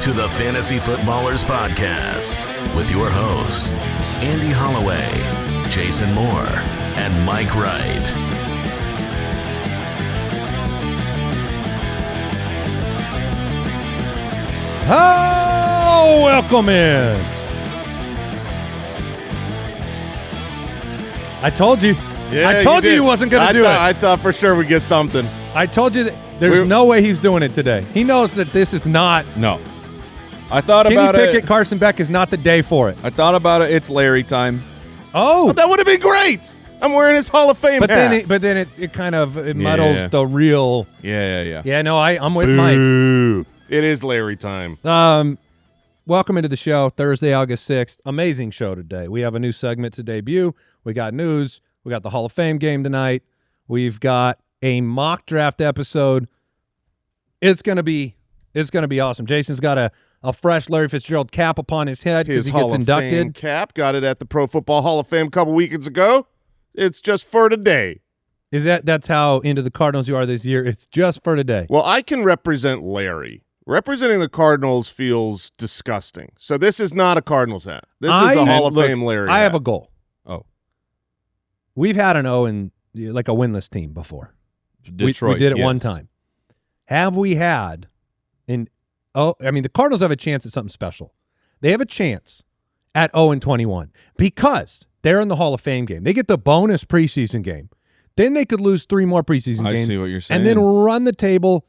to the Fantasy Footballers Podcast with your hosts, Andy Holloway, Jason Moore, and Mike Wright. Oh, welcome in. I told you. Yeah, I told you he wasn't going to do it. I thought for sure we'd get something. I told you that there's no way he's doing it today. He knows that this is not. No. I thought Kenny about Pickett, it. Carson Beck is not the day for it. I thought about it. It's Larry time. Oh. That would have been great. I'm wearing his Hall of Fame hat. Then it kind of muddles the real. Yeah. Yeah, no, I'm with Mike. Boo. It is Larry time. Welcome into the show, Thursday, August 6th. Amazing show today. We have a new segment to debut. We got news. We got the Hall of Fame game tonight. We've got a mock draft episode. It's gonna be awesome. Jason's got a fresh Larry Fitzgerald cap upon his head because he gets inducted. Hall of Fame cap, got it at the Pro Football Hall of Fame a couple weekends ago. It's just for today. That's how into the Cardinals you are this year? It's just for today. Well, I can represent Larry. Representing the Cardinals feels disgusting. So this is not a Cardinals hat. This is a Hall of Fame Larry hat. I have a goal. Oh. We've had an like a winless team before. Detroit, we did it yes. one time. Have we had the Cardinals have a chance at something special. They have a chance at 0-21 because they're in the Hall of Fame game. They get the bonus preseason game. Then they could lose 3 more preseason games. I see what you're saying. And then run the table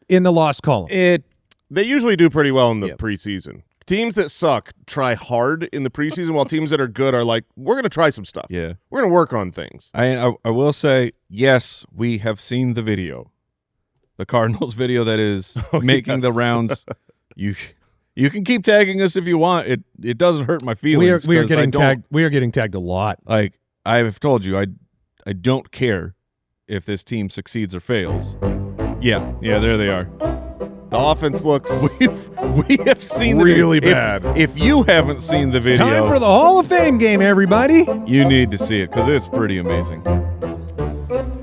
in the loss column. They usually do pretty well in the preseason. Teams that suck try hard in the preseason, while teams that are good are like, we're going to try some stuff. Yeah. We're going to work on things. I will say, yes, we have seen the video. The Cardinals video that is making the rounds. You can keep tagging us if you want. It doesn't hurt my feelings. We are getting tagged. We are getting tagged a lot. Like I have told you, I don't care if this team succeeds or fails. Yeah, there they are. The offense looks We have seen really the video. bad. If you haven't seen the video, Time for the Hall of Fame game, everybody. you need to see it because it's pretty amazing.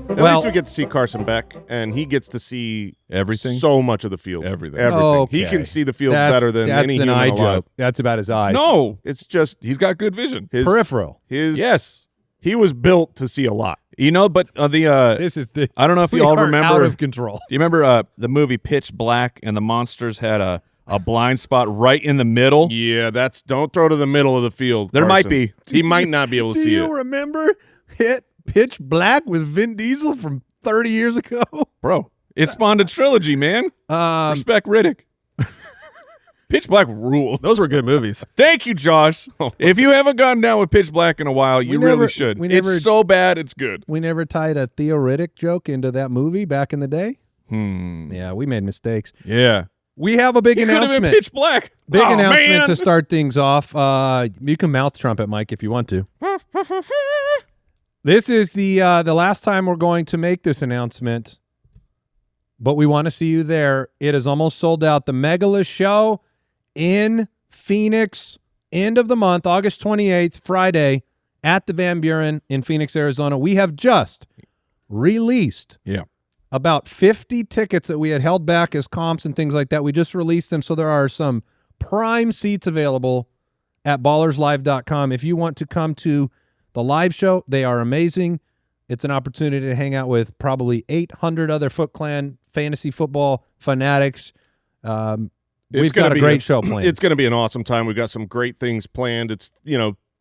At least we get to see Carson Beck, and he gets to see Everything? so much of the field. Everything. Okay. He can see the field better than any human eye alive. joke. That's about his eyes. No, It's just he's got good vision. his Peripheral. Yes, He was built to see a lot. you know, but This is the. I don't know if We you all are remember. out of control. Do you remember the movie Pitch Black and the monsters had a blind spot right in the middle? Yeah, don't throw to the middle of the field. There might Carson. be. He might not be able to Do see you it. remember Pitch Black with Vin Diesel from 30 years ago? Bro, it spawned a trilogy, man. Respect Riddick. Pitch Black rules. Those were good movies. Thank you, Josh. If you haven't gone down with Pitch Black in a while, you really should. It's so bad, it's good. We never tied a Theo Riddick joke into that movie back in the day. Hmm. Yeah, we made mistakes. Yeah. We have a big It could have been announcement. Pitch Black. Big Oh, announcement man. to start things off. You can mouth trumpet, Mike, if you want to. This is the last time we're going to make this announcement, but we want to see you there. It is almost sold out. The Megala show in Phoenix, end of the month, August 28th, Friday, at the Van Buren in Phoenix, Arizona. We have just released about 50 tickets that we had held back as comps and things like that. We just released them, so there are some prime seats available at ballerslive.com. If you want to come to the live show, they are amazing. It's an opportunity to hang out with probably 800 other Foot Clan fantasy football fanatics. We've got a great show planned. It's going to be an awesome time. We've got some great things planned. It's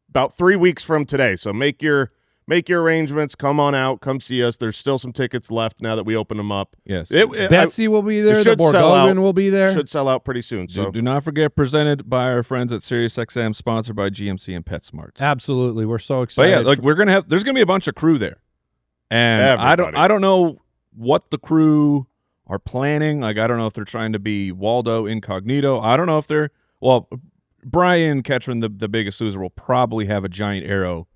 about 3 weeks from today, so make your arrangements. Come on out. Come see us. There's still some tickets left now that we open them up. Yes. Betsy will be there. The should sell out. Borgogan will be there. Should sell out pretty soon. So Do not forget, presented by our friends at SiriusXM, sponsored by GMC and PetSmarts. Absolutely. We're so But excited. yeah, there's gonna be a bunch of crew there. And Everybody. I don't know what the crew are planning. Like, I don't know if they're trying to be Waldo incognito. I don't know if they're Brian Ketron, the biggest loser, will probably have a giant arrow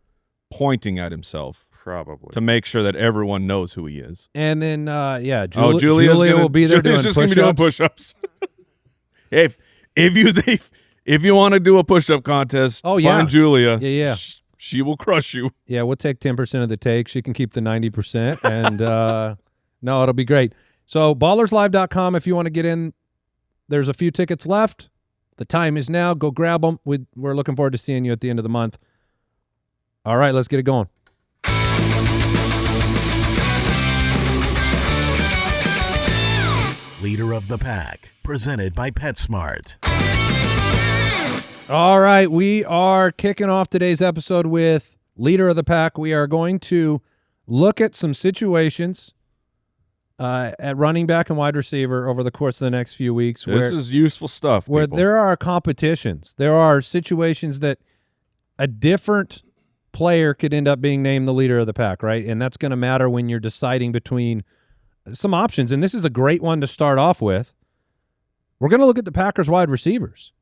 pointing at himself. probably To make sure that everyone knows who he is. And then, Julia will be there Julia's doing just gonna be doing push-ups. push-ups. if you want to do a push-up contest, find Julia. Yeah. She will crush you. Yeah, we'll take 10% of the take. She can keep the 90%. And, no, it'll be great. So ballerslive.com if you want to get in There's a few tickets left. The time is now. Go grab them. We're looking forward to seeing you at the end of the month. All right, let's get it going. Leader of the Pack, presented by PetSmart. All right, we are kicking off today's episode with Leader of the Pack. We are going to look at some situations at running back and wide receiver over the course of the next few weeks. This is useful stuff. Where people. there are competitions. There are situations that a different player could end up being named the leader of the pack, right? And that's going to matter when you're deciding between some options. And this is a great one to start off with. We're going to look at the Packers wide receivers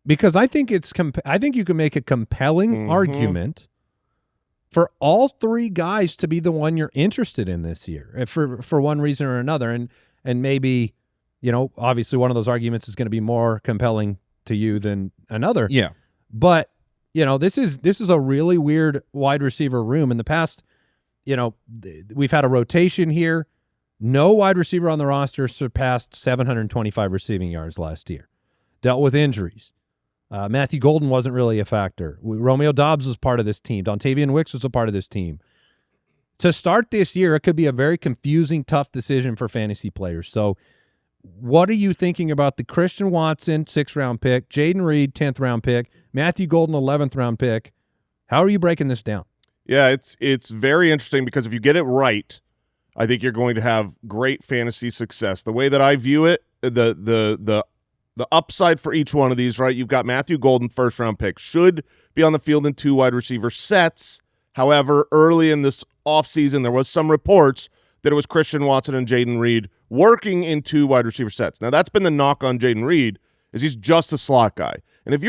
because I think I think you can make a compelling argument for all three guys to be the one you're interested in this year for one reason or another. And maybe, obviously one of those arguments is going to be more compelling to you than another. Yeah. But, this is a really weird wide receiver room. In the past, we've had a rotation here. No wide receiver on the roster surpassed 725 receiving yards last year. Dealt with injuries. Matthew Golden wasn't really a factor. Romeo Doubs was part of this team. Dontavian Wicks was a part of this team. To start this year, it could be a very confusing, tough decision for fantasy players. So what are you thinking about the Christian Watson 6th-round pick, Jaden Reed 10th-round pick, Matthew Golden 11th-round pick? How are you breaking this down? Yeah, it's very interesting because if you get it right, I think you're going to have great fantasy success. The way that I view it, the upside for each one of these, right? You've got Matthew Golden, 1st-round pick, should be on the field in 2 wide receiver sets. However, early in this offseason, there was some reports that it was Christian Watson and Jaden Reed working in 2 wide receiver sets. Now, that's been the knock on Jaden Reed, is he's just a slot guy. And if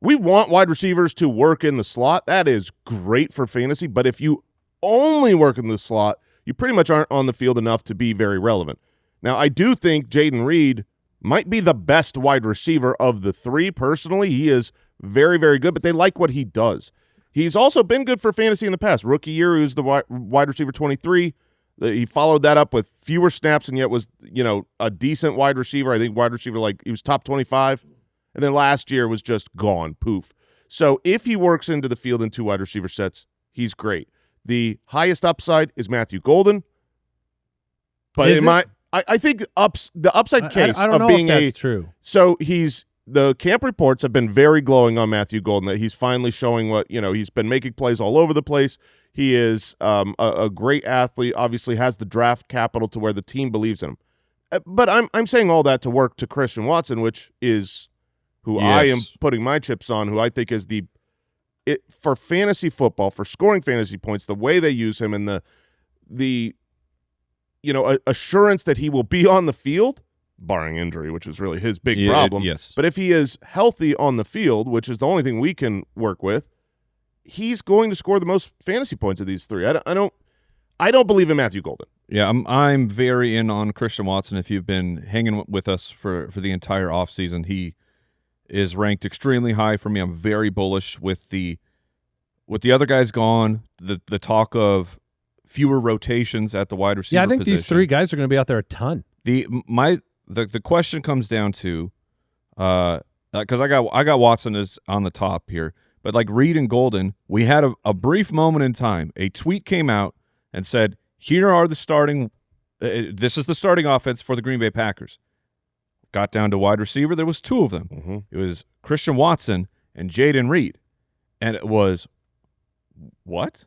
we want wide receivers to work in the slot, that is great for fantasy. But if you only work in the slot, you pretty much aren't on the field enough to be very relevant. Now, I do think Jaden Reed might be the best wide receiver of the 3 personally. He is very, very good, but they like what he does. He's also been good for fantasy in the past. Rookie year, he was the wide receiver 23. He followed that up with fewer snaps and yet was, a decent wide receiver. I think wide receiver, he was top 25. And then last year was just gone, poof. So if he works into the field in 2 wide receiver sets, he's great. The highest upside is Matthew Golden. But I think the upside case I don't know of being if that's true. So the camp reports have been very glowing on Matthew Golden, that he's finally showing what, he's been making plays all over the place. He is a great athlete, obviously has the draft capital to where the team believes in him. But I'm saying all that to work to Christian Watson, which is who I am putting my chips on, who I think is for fantasy football, for scoring fantasy points, the way they use him and the assurance that he will be on the field, barring injury, which is really his big problem. Yes. But if he is healthy on the field, which is the only thing we can work with, he's going to score the most fantasy points of these 3. I don't believe in Matthew Golden. Yeah, I'm very in on Christian Watson. If you've been hanging with us for the entire offseason, he is ranked extremely high for me. I'm very bullish with the other guys gone, the talk of fewer rotations at the wide receiver Yeah, I think position. these 3 guys are going to be out there a ton. The question comes down to because I got Watson as on the top here, but Reed and Golden, we had a brief moment in time. A tweet came out and said, "Here are the starting. This is the starting offense for the Green Bay Packers." Got down to wide receiver. There was 2 of them. Mm-hmm. It was Christian Watson and Jaden Reed, and it was what?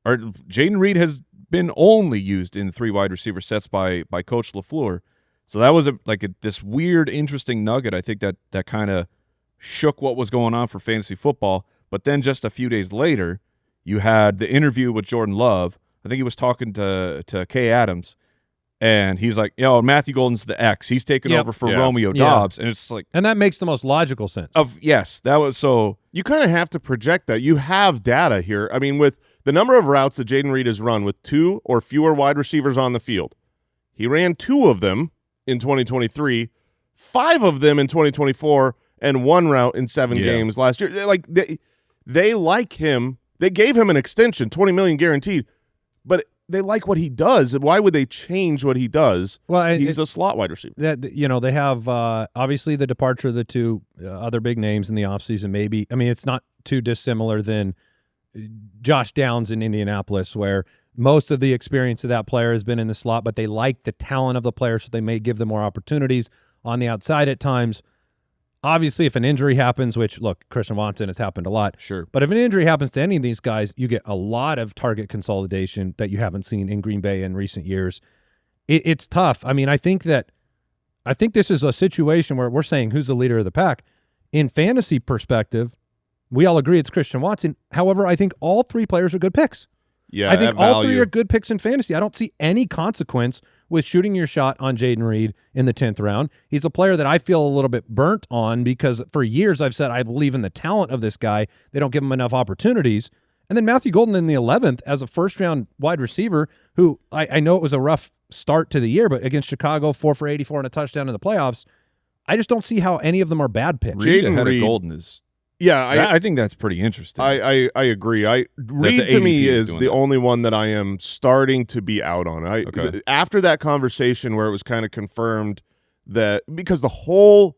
Or Jaden Reed has been only used in 3 wide receiver sets by Coach LaFleur. So that was this weird, interesting nugget. I think that kind of shook what was going on for fantasy football. But then just a few days later, you had the interview with Jordan Love. I think he was talking to Kay Adams, and he's like, Matthew Golden's the X. He's taking over for Romeo Doubs. And it's and that makes the most logical sense. That was so. You kind of have to project that. You have data here. I mean, with the number of routes that Jaden Reed has run with 2 or fewer wide receivers on the field, he ran 2 of them in 2023, 5 of them in 2024, and 1 route in 7 games last year. They like him. They gave him an extension, $20 million guaranteed. But they like what he does. Why would they change what he does? Well, he's a slot wide receiver. They have obviously the departure of the two other big names in the offseason. Maybe, I mean, it's not too dissimilar than Josh Downs in Indianapolis, where most of the experience of that player has been in the slot, but they like the talent of the player, so they may give them more opportunities on the outside at times. Obviously, if an injury happens, which, look, Christian Watson has happened a lot. Sure. But if an injury happens to any of these guys, you get a lot of target consolidation that you haven't seen in Green Bay in recent years. It's tough. I mean, I think this is a situation where we're saying who's the leader of the pack. In fantasy perspective, we all agree it's Christian Watson. However, I think all three players are good picks. Yeah, I think all three are good picks in fantasy. I don't see any consequence with shooting your shot on Jaden Reed in the 10th round. He's a player that I feel a little bit burnt on because for years I've said I believe in the talent of this guy. They don't give him enough opportunities. And then Matthew Golden in the 11th as a first-round wide receiver who I know it was a rough start to the year, but against Chicago, 4 for 84 and a touchdown in the playoffs, I just don't see how any of them are bad picks. Reed ahead of Golden is... Yeah, I think that's pretty interesting. I agree. Reed to me is the only one that I am starting to be out on. After that conversation where it was kind of confirmed that because the whole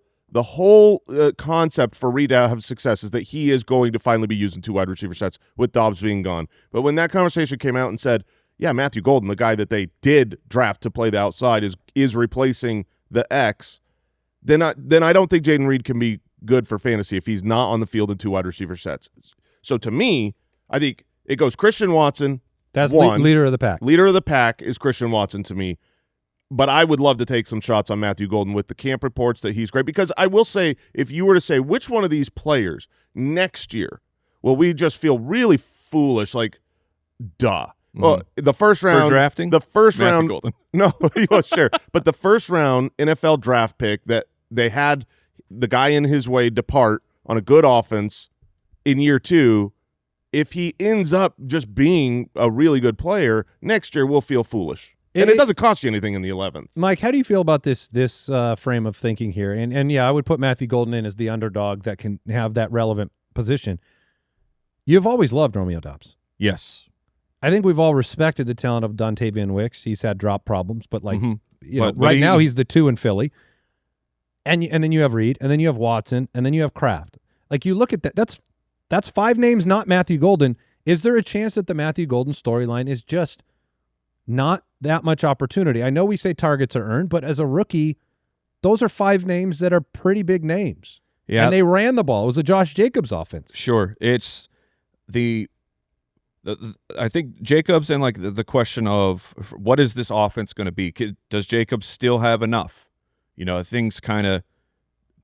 concept for Reed to have success is that he is going to finally be using two wide receiver sets with Dobbs being gone. But when that conversation came out and said, yeah, Matthew Golden, the guy that they did draft to play the outside, is replacing the X, then I don't think Jaden Reed can be good for fantasy if he's not on the field in two wide receiver sets. So to me, I think it goes Christian Watson. That's leader of the pack. Leader of the pack is Christian Watson to me. But I would love to take some shots on Matthew Golden with the camp reports that he's great. Because I will say, if you were to say which one of these players next year will we just feel really foolish, like, duh. Well, the first round. For drafting? The first Matthew round. Golden. No, well, sure. But the first round NFL draft pick that they had the guy in his way depart on a good offense in year 2, if he ends up just being a really good player, next year we'll feel foolish. And it doesn't cost you anything in the 11th. Mike, how do you feel about this frame of thinking here? And yeah, I would put Matthew Golden in as the underdog that can have that relevant position. You've always loved Romeo Doubs. Yes. I think we've all respected the talent of Dontavian Wicks. He's had drop problems, but right now he's the 2 in Philly. And then you have Reed, and then you have Watson, and then you have Kraft. Like, you look at that, that's 5 names, not Matthew Golden. Is there a chance that the Matthew Golden storyline is just not that much opportunity? I know we say targets are earned, but as a rookie, those are 5 names that are pretty big names. Yeah. And they ran the ball. It was a Josh Jacobs offense. Sure. It's I think Jacobs and the question of what is this offense going to be? Does Jacobs still have enough? Things kind of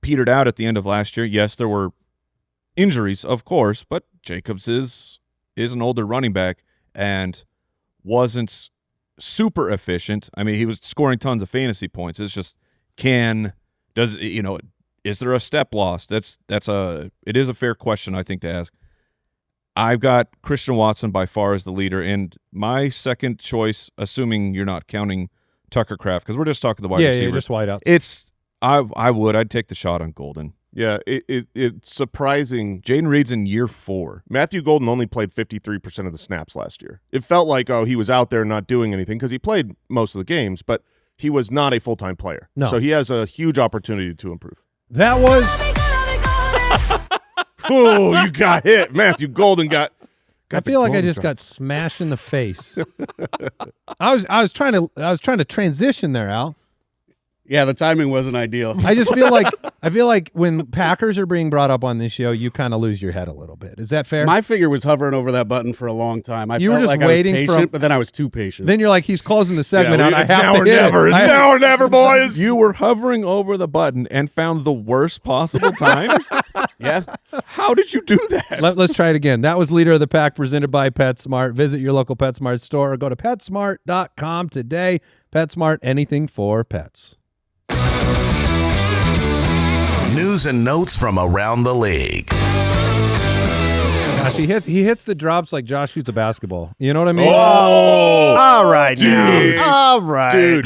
petered out at the end of last year. Yes, there were injuries, of course, but Jacobs is an older running back and wasn't super efficient. I mean, he was scoring tons of fantasy points. It's just is there a step loss? It is a fair question, I think, to ask. I've got Christian Watson by far as the leader, and my second choice, assuming you're not counting Tucker Kraft, because we're just talking the wide receivers. Yeah, just wideouts. I'd take the shot on Golden. Yeah, it's surprising. Jaden Reed's in year 4. Matthew Golden only played 53% of the snaps last year. It felt like, he was out there not doing anything because he played most of the games, but he was not a full-time player. No. So he has a huge opportunity to improve. That was... Oh, you got hit. Matthew Golden got I feel like I just got smashed in the face. I was trying to transition there, Al. Yeah, the timing wasn't ideal. I just feel like when Packers are being brought up on this show, you kind of lose your head a little bit. Is that fair? My finger was hovering over that button for a long time. You were just waiting I was patient, but then I was too patient. Then you're like, he's closing the segment out. It's now or never. It's now or never, boys. You were hovering over the button and found the worst possible time? Yeah. How did you do that? Let's try it again. That was Leader of the Pack presented by PetSmart. Visit your local PetSmart store or go to PetSmart.com today. PetSmart, anything for pets. News and notes from around the league. Josh. He hits the drops like Josh shoots a basketball. You know what I mean? All right, Dude. All right,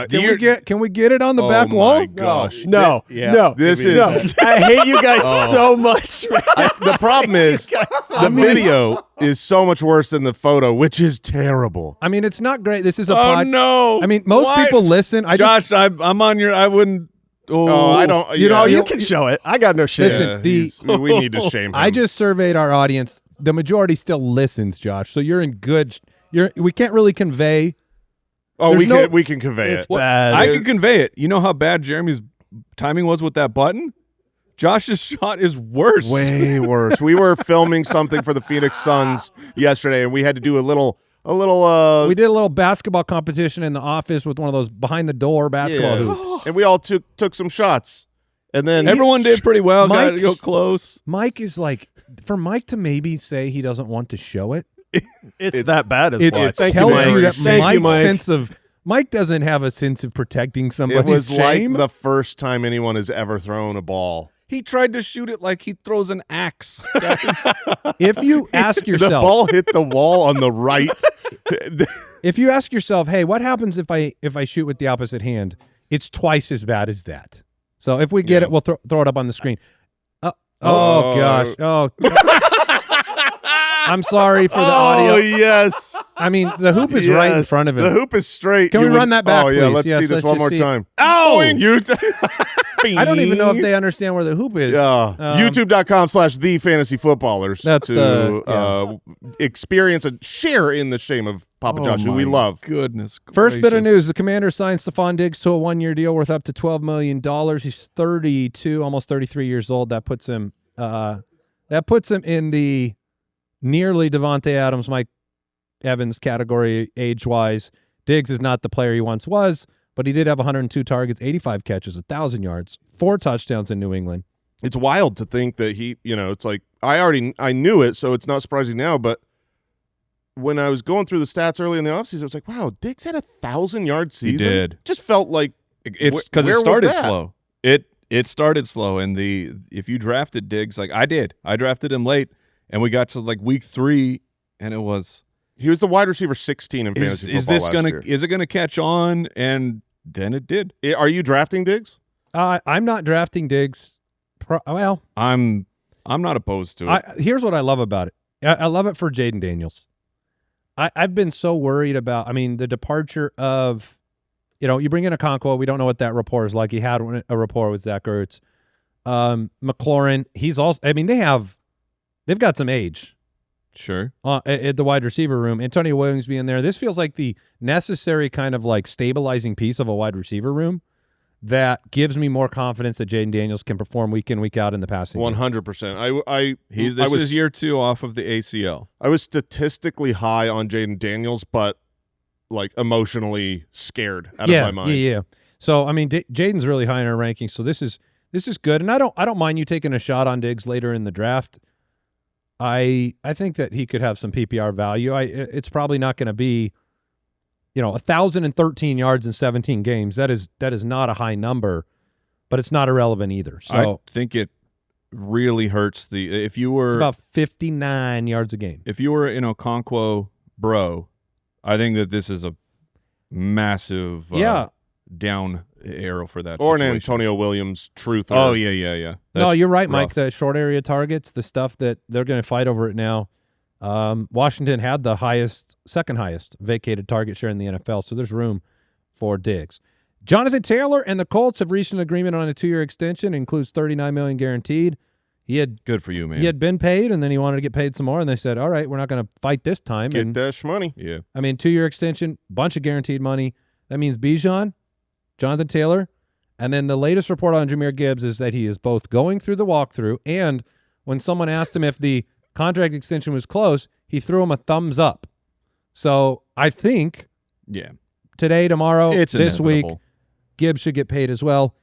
Dude, Can we get it on the back wall? my gosh. No, Yeah. no, This is- no. I hate you guys so much. The problem is the video is so much worse than the photo, which is terrible. I mean, it's not great. This is a Oh pod. no! I mean, most What? people listen. Josh, I'm on your. I wouldn't. Oh, I don't. You know, yeah. you can show it. I got no shame. Listen, We need to shame him. I just surveyed our audience. The majority still listens, Josh. So you're in good. We can't really convey. Oh, there's we can convey It's it. bad. I can convey it. You know how bad Jeremy's timing was with that button? Josh's shot is worse. Way worse. We were filming something for the Phoenix Suns yesterday, and we had to do a little. We did a little basketball competition in the office with one of those behind the door basketball hoops. and we all took some shots, and then Everyone did pretty well. Got Mike- to go close. Mike is like, for Mike to maybe say he doesn't want to show it. It's that bad as It well. Thank tells you, Mike. you that Thank you, Mike's Mike. sense of Mike doesn't have a sense of protecting somebody's It was shame. like the first time anyone has ever thrown a ball. He tried to shoot it like he throws an axe. If you ask The yourself, ball hit the wall on the right. if you ask yourself, hey, what happens if I shoot with the opposite hand? It's twice as bad as that. So if we get Yeah. it, we'll throw it up on the screen. Oh Oh. gosh. Oh. I'm sorry for the Oh audio. yes, I mean, the hoop is right in Yes. front of him. The hoop is straight. Can You we run that back, Oh yeah, please? let's Yes, see this let's one just more see it. time. Oh, You I don't even know if they understand where the hoop is. YouTube.com/thefantasyfootballers That's to the- experience and share in the shame of Papa Josh, who we love. Goodness. First bit of gracious. news: the Commanders signed Stephon Diggs to a one-year deal worth up to $12 million. He's 32, almost 33 years old. That puts him in the nearly Devontae Adams, Mike Evans category age-wise. Diggs is not the player he once was, but he did have 102 targets, 85 catches, 1,000 yards, 4 touchdowns in New England. It's wild to think that it's like I knew it, so it's not surprising now, but when I was going through the stats early in the offseason, I was like, wow, Diggs had 1,000-yard season. He did. Just felt like It's because where it was started that? slow. It started slow, and if you drafted Diggs, like I did, I drafted him late, and we got to like week 3, and it was he was the wide receiver 16 in fantasy football is this last gonna year. is it gonna catch on? And then it did. Are you drafting Diggs? I'm not drafting Diggs. I'm not opposed to it. Here's what I love about it. I love it for Jaden Daniels. I've bin so worried about, the departure of, you bring in a Okonkwo. We don't know what that rapport is like. He had a rapport with Zach Ertz. McLaurin, he's also, they've got some age Sure. at the wide receiver room. Antonio Williams being there. This feels like the necessary kind of like stabilizing piece of a wide receiver room that gives me more confidence that Jaden Daniels can perform week in, week out in the passing game. 100%. This is year 2 off of the ACL. I was statistically high on Jaden Daniels, but like emotionally scared out of my mind. Yeah. So Jaden's really high in our rankings. So this is good, and I don't mind you taking a shot on Diggs later in the draft. I think that he could have some PPR value. It's probably not going to be, 1,013 yards in 17 games. That is not a high number, but it's not irrelevant either. So I think it really hurts if you were it's about 59 yards a game. If you were in Okonkwo bro, I think that this is a massive down arrow for that Or an situation. Antonio Williams truther. Oh, yeah. No, That's you're right, rough. Mike. The short area targets, the stuff that they're going to fight over it now. Washington had the second highest vacated target share in the NFL, so there's room for Diggs. Jonathan Taylor and the Colts have reached an agreement on a 2-year extension. It includes $39 million guaranteed. Good for you, man. He had been paid, and then he wanted to get paid some more, and they said, all right, we're not going to fight this time. Get And that money. Yeah. 2-year extension, bunch of guaranteed money. That means Bijan, Jonathan Taylor, and then the latest report on Jahmyr Gibbs is that he is both going through the walkthrough, and when someone asked him if the contract extension was close, he threw him a thumbs up. So I think today, tomorrow, It's this week, inevitable. Gibbs should get paid as well.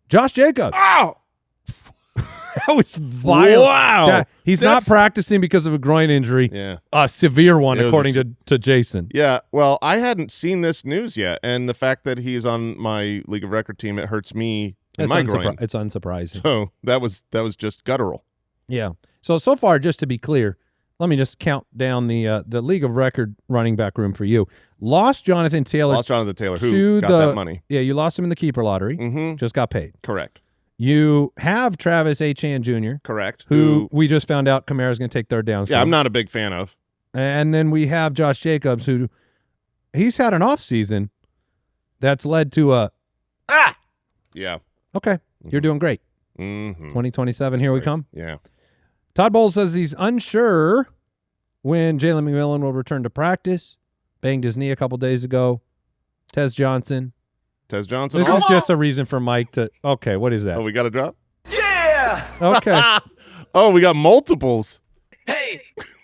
Josh Jacobs. Oh! That was violent. Wow. He's not practicing because of a groin injury. Yeah. A severe one, It was according to Jason. Yeah, well, I hadn't seen this news yet, and the fact that he's on my League of Record team, it hurts me in my groin. It's unsurprising. So that was just guttural. Yeah. So far, just to be clear, let me just count down the league of record running back room for you. Lost Jonathan Taylor. Who got that money. Yeah, you lost him in the keeper lottery. Mm-hmm. Just got paid. Correct. You have Travis Etienne Jr. Correct. Who we just found out Kamara's going to take third downs. Yeah, from. I'm not a big fan of. And then we have Josh Jacobs, who he's had an off season that's led to a Yeah. Okay, you're doing great. Mm-hmm. 2027, here we come. Yeah. Todd Bowles says he's unsure when Jalen McMillan will return to practice. Banged his knee a couple days ago. Tez Johnson. Tez Johnson. This is just a reason for Mike to. Okay, what is that? Oh, we got a drop? Okay. Oh, we got multiples. Hey!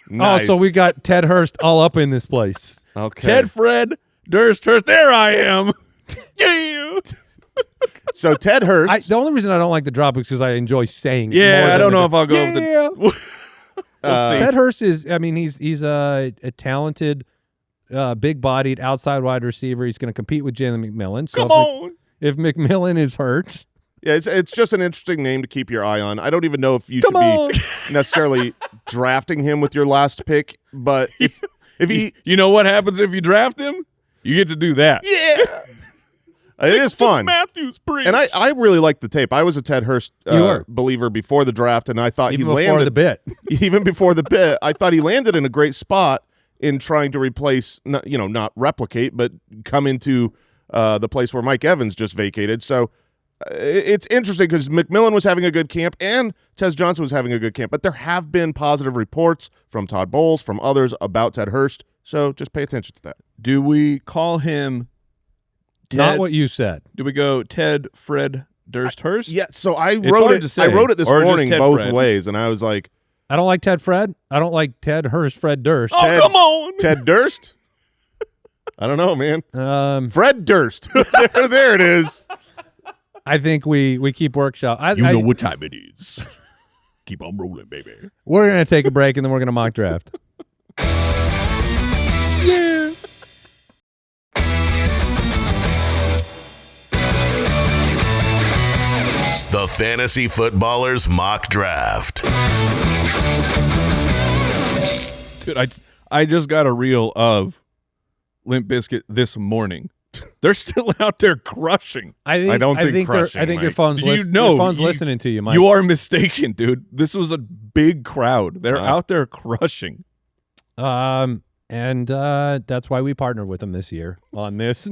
Nice. Oh, so we got Ted Hurst all up in this place. Okay. Ted, Fred, Durst, Hurst. There I am. Yeah. So Ted Hurst. The only reason I don't like the drop is because I enjoy saying. it more Yeah, I than don't the know if I'll go yeah. with the. We'll see. Ted Hurst is. I mean, he's a talented, big-bodied outside wide receiver. He's going to compete with Jalen McMillan. So Come on. if McMillan is hurt. Yeah, it's just an interesting name to keep your eye on. I don't even know if you should be necessarily drafting him with your last pick, but if he, You know what happens if you draft him? You get to do that. yeah, it is fun. Matthews preach. And I really like the tape. I was a Ted Hurst You were. believer before the draft, and I thought Even he before landed the bit. even before the bit. I thought he landed in a great spot in trying to replace, not replicate, but come into the place where Mike Evans just vacated. So it's interesting because McMillan was having a good camp and Tez Johnson was having a good camp, but there have been positive reports from Todd Bowles, from others about Ted Hurst. So just pay attention to that. Do we call him Ted? Not what you said. Do we go Ted, Fred, Durst, Hurst? Yeah, so I It's wrote hard it. to say. I wrote it this Or just morning Ted both Fred. ways, and I was like, I don't like Ted Fred. I don't like Ted Hurst, Fred Durst. Oh, Ted- come on. Ted Durst? I don't know, man. Fred. Fred Durst. there it is. I think we keep workshop. what time it is. Keep on rolling, baby. We're going to take a break, and then we're going to mock draft. Yeah. The Fantasy Footballers Mock Draft. Dude, I just got a reel of Limp Bizkit this morning. They're still out there crushing. I don't think crushing, I think your Mike. phone's, You your know, phone's you- listening to you, Mike. You are mistaken, dude. This was a big crowd. They're out there crushing. And that's why we partnered with them this year on this.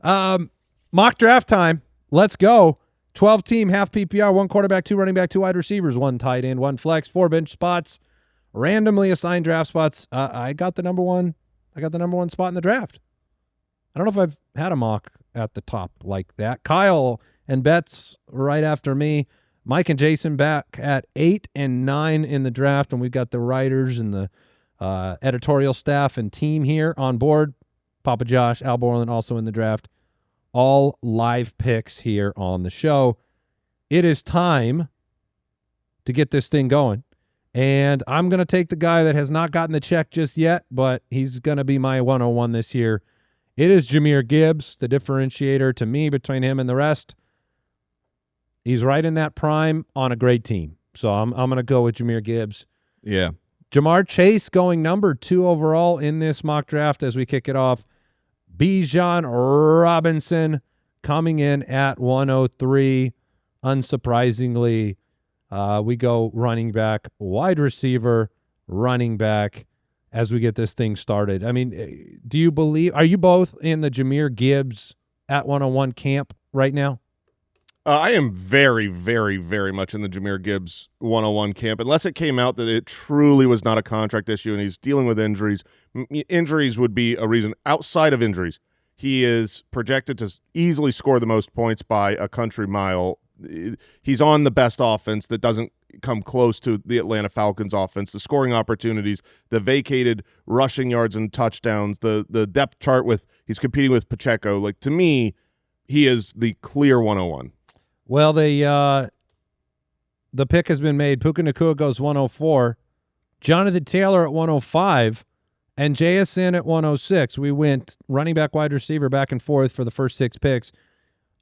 No. Mock draft time. Let's go. 12-team, half PPR, 1 quarterback, 2 running back, 2 wide receivers, 1 tight end, 1 flex, 4 bench spots, randomly assigned draft spots. I got the number one spot in the draft. I don't know if I've had a mock at the top like that. Kyle and Betts right after me. Mike and Jason back at 8 and 9 in the draft, and we've got the writers and the editorial staff and team here on board. Papa Josh, Al Borland also in the draft. All live picks here on the show. It is time to get this thing going. And I'm going to take the guy that has not gotten the check just yet, but he's going to be my 101 this year. It is Jahmyr Gibbs, the differentiator to me between him and the rest. He's right in that prime on a great team. So I'm going to go with Jahmyr Gibbs. Yeah. Jamar Chase going number 2 overall in this mock draft as we kick it off. Bijan Robinson coming in at 103. Unsurprisingly, we go running back, wide receiver, running back as we get this thing started. I mean, are you both in the Jahmyr Gibbs at 101 camp right now? I am very, very, very much in the Jahmyr Gibbs 101 camp, unless it came out that it truly was not a contract issue and he's dealing with injuries. Injuries would be a reason. Outside of injuries, he is projected to easily score the most points by a country mile. He's on the best offense that doesn't come close to the Atlanta Falcons offense. The scoring opportunities, the vacated rushing yards and touchdowns, the depth chart he's competing with Pacheco. Like, to me, he is the clear 101. Well, the pick has been made. Puka Nacua goes 104, Jonathan Taylor at 105, and JSN at 106. We went running back, wide receiver, back and forth for the first 6 picks.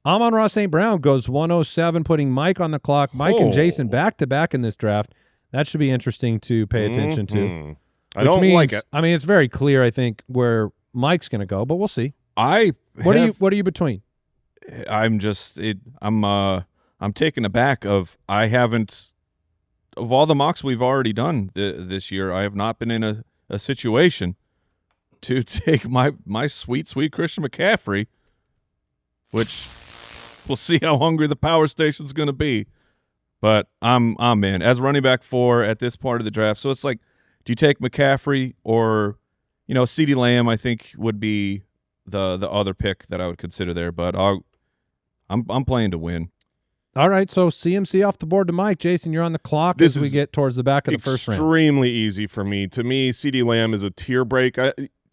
Amon-Ra St. Brown goes 107, putting Mike on the clock. Mike and Jason Oh. back-to-back in this draft. That should be interesting to pay attention to. Mhm. I Which don't means, like it. I mean, it's very clear, I think, where Mike's going to go, but we'll see. What are you between? I'm taken aback of I haven't of all the mocks we've already done this year. I have not been in a situation to take my sweet Christian McCaffrey, which we'll see how hungry the power station's going to be. But I'm in as running back 4 at this part of the draft. So it's like, do you take McCaffrey or CeeDee Lamb? I think would be the other pick that I would consider there. But I'm playing to win. All right, so CMC off the board to Mike. Jason, you're on the clock as we get towards the back of the first round. Extremely easy for me. To me, CeeDee Lamb is a tier break.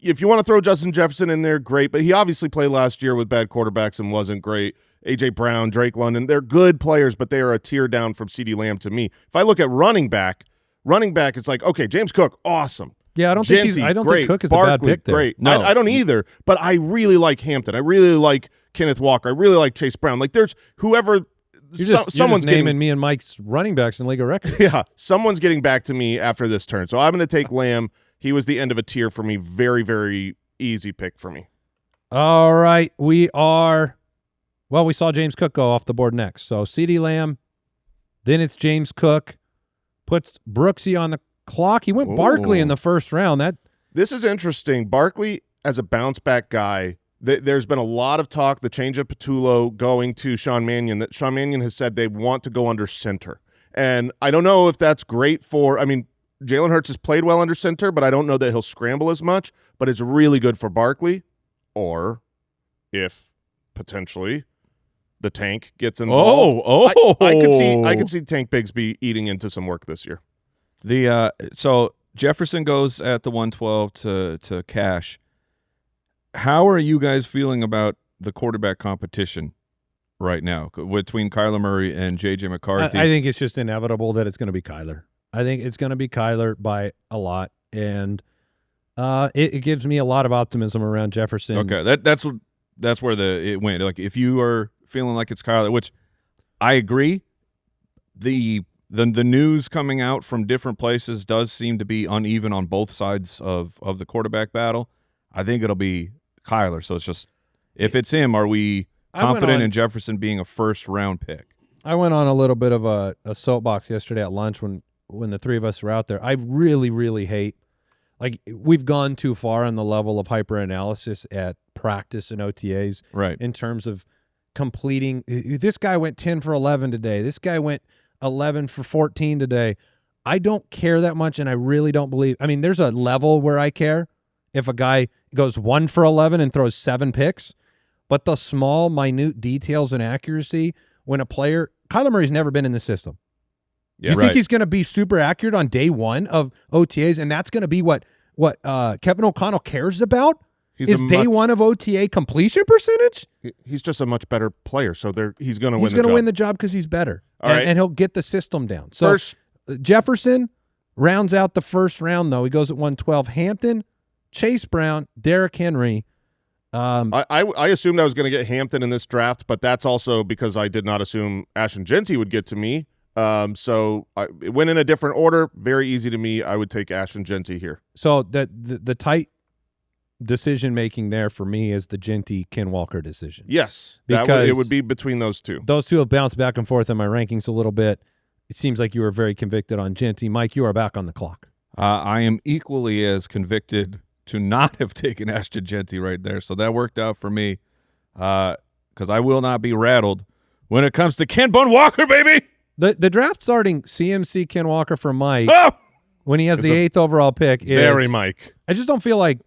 If you want to throw Justin Jefferson in there, great. But he obviously played last year with bad quarterbacks and wasn't great. A.J. Brown, Drake London, they're good players, but they are a tier down from CeeDee Lamb to me. If I look at running back, it's like, okay, James Cook, awesome. Yeah, I don't Genty, think Cook is Barkley, a bad pick there. Great. No. I don't either, but I really like Hampton. I really like Kenneth Walker. I really like Chase Brown. Like there's whoever You're someone's just naming getting me and Mike's running backs in League of Records. yeah, someone's getting back to me after this turn. So I'm going to take Lamb. He was the end of a tier for me. Very, very easy pick for me. All right, we saw James Cook go off the board next. So CeeDee Lamb, then it's James Cook, puts Brooksy on the clock. He went Barkley in the first round. This is interesting. Barkley as a bounce back guy. There's been a lot of talk, the change of Patullo going to Sean Mannion, that Sean Mannion has said they want to go under center. And I don't know if that's great for – I mean, Jalen Hurts has played well under center, but I don't know that he'll scramble as much. But it's really good for Barkley. Or if potentially the tank gets involved. I could see Tank Bigsby eating into some work this year. So Jefferson goes at the 112 to Cash. How are you guys feeling about the quarterback competition right now between Kyler Murray and J.J. McCarthy? I think it's just inevitable that it's going to be Kyler. I think it's going to be Kyler by a lot, and it gives me a lot of optimism around Jefferson. Okay, that's where it went. Like if you are feeling like it's Kyler, which I agree, the news coming out from different places does seem to be uneven on both sides of the quarterback battle. I think it'll be Kyler. So it's just, if it's him, are we confident in Jefferson being a first-round pick? I went on a little bit of a soapbox yesterday at lunch when the three of us were out there. I really, really hate, like, we've gone too far on the level of hyper-analysis at practice and OTAs. Right. In terms of completing. This guy went 10 for 11 today. This guy went 11 for 14 today. I don't care that much, and I really don't believe. I mean, there's a level where I care if a guy goes 1 for 11 and throws 7 picks, but the small, minute details and accuracy when a player – Kyler Murray's never been in the system. Yeah, you think he's going to be super accurate on day 1 of OTAs, and that's going to be what Kevin O'Connell cares about? Is day 1 of OTA completion percentage? He's just a much better player, so he's going to win the job. He's going to win the job because he's better, and he'll get the system down. So Jefferson rounds out the first round, though. He goes at 112. Hampton, Chase Brown, Derrick Henry. I assumed I was going to get Hampton in this draft, but that's also because I did not assume Ashton Genty would get to me. So it went in a different order. Very easy to me. I would take Ashton Genty here. So the tight decision-making there for me is the Genty-Ken Walker decision. Yes, because it would be between those two. Those two have bounced back and forth in my rankings a little bit. It seems like you were very convicted on Genty. Mike, you are back on the clock. I am equally as convicted to not have taken Ashton Genty right there, so that worked out for me because I will not be rattled when it comes to Ken Bun Walker, baby. The draft starting CMC Ken Walker for Mike when he has the 8th overall pick is very Mike. I just don't feel like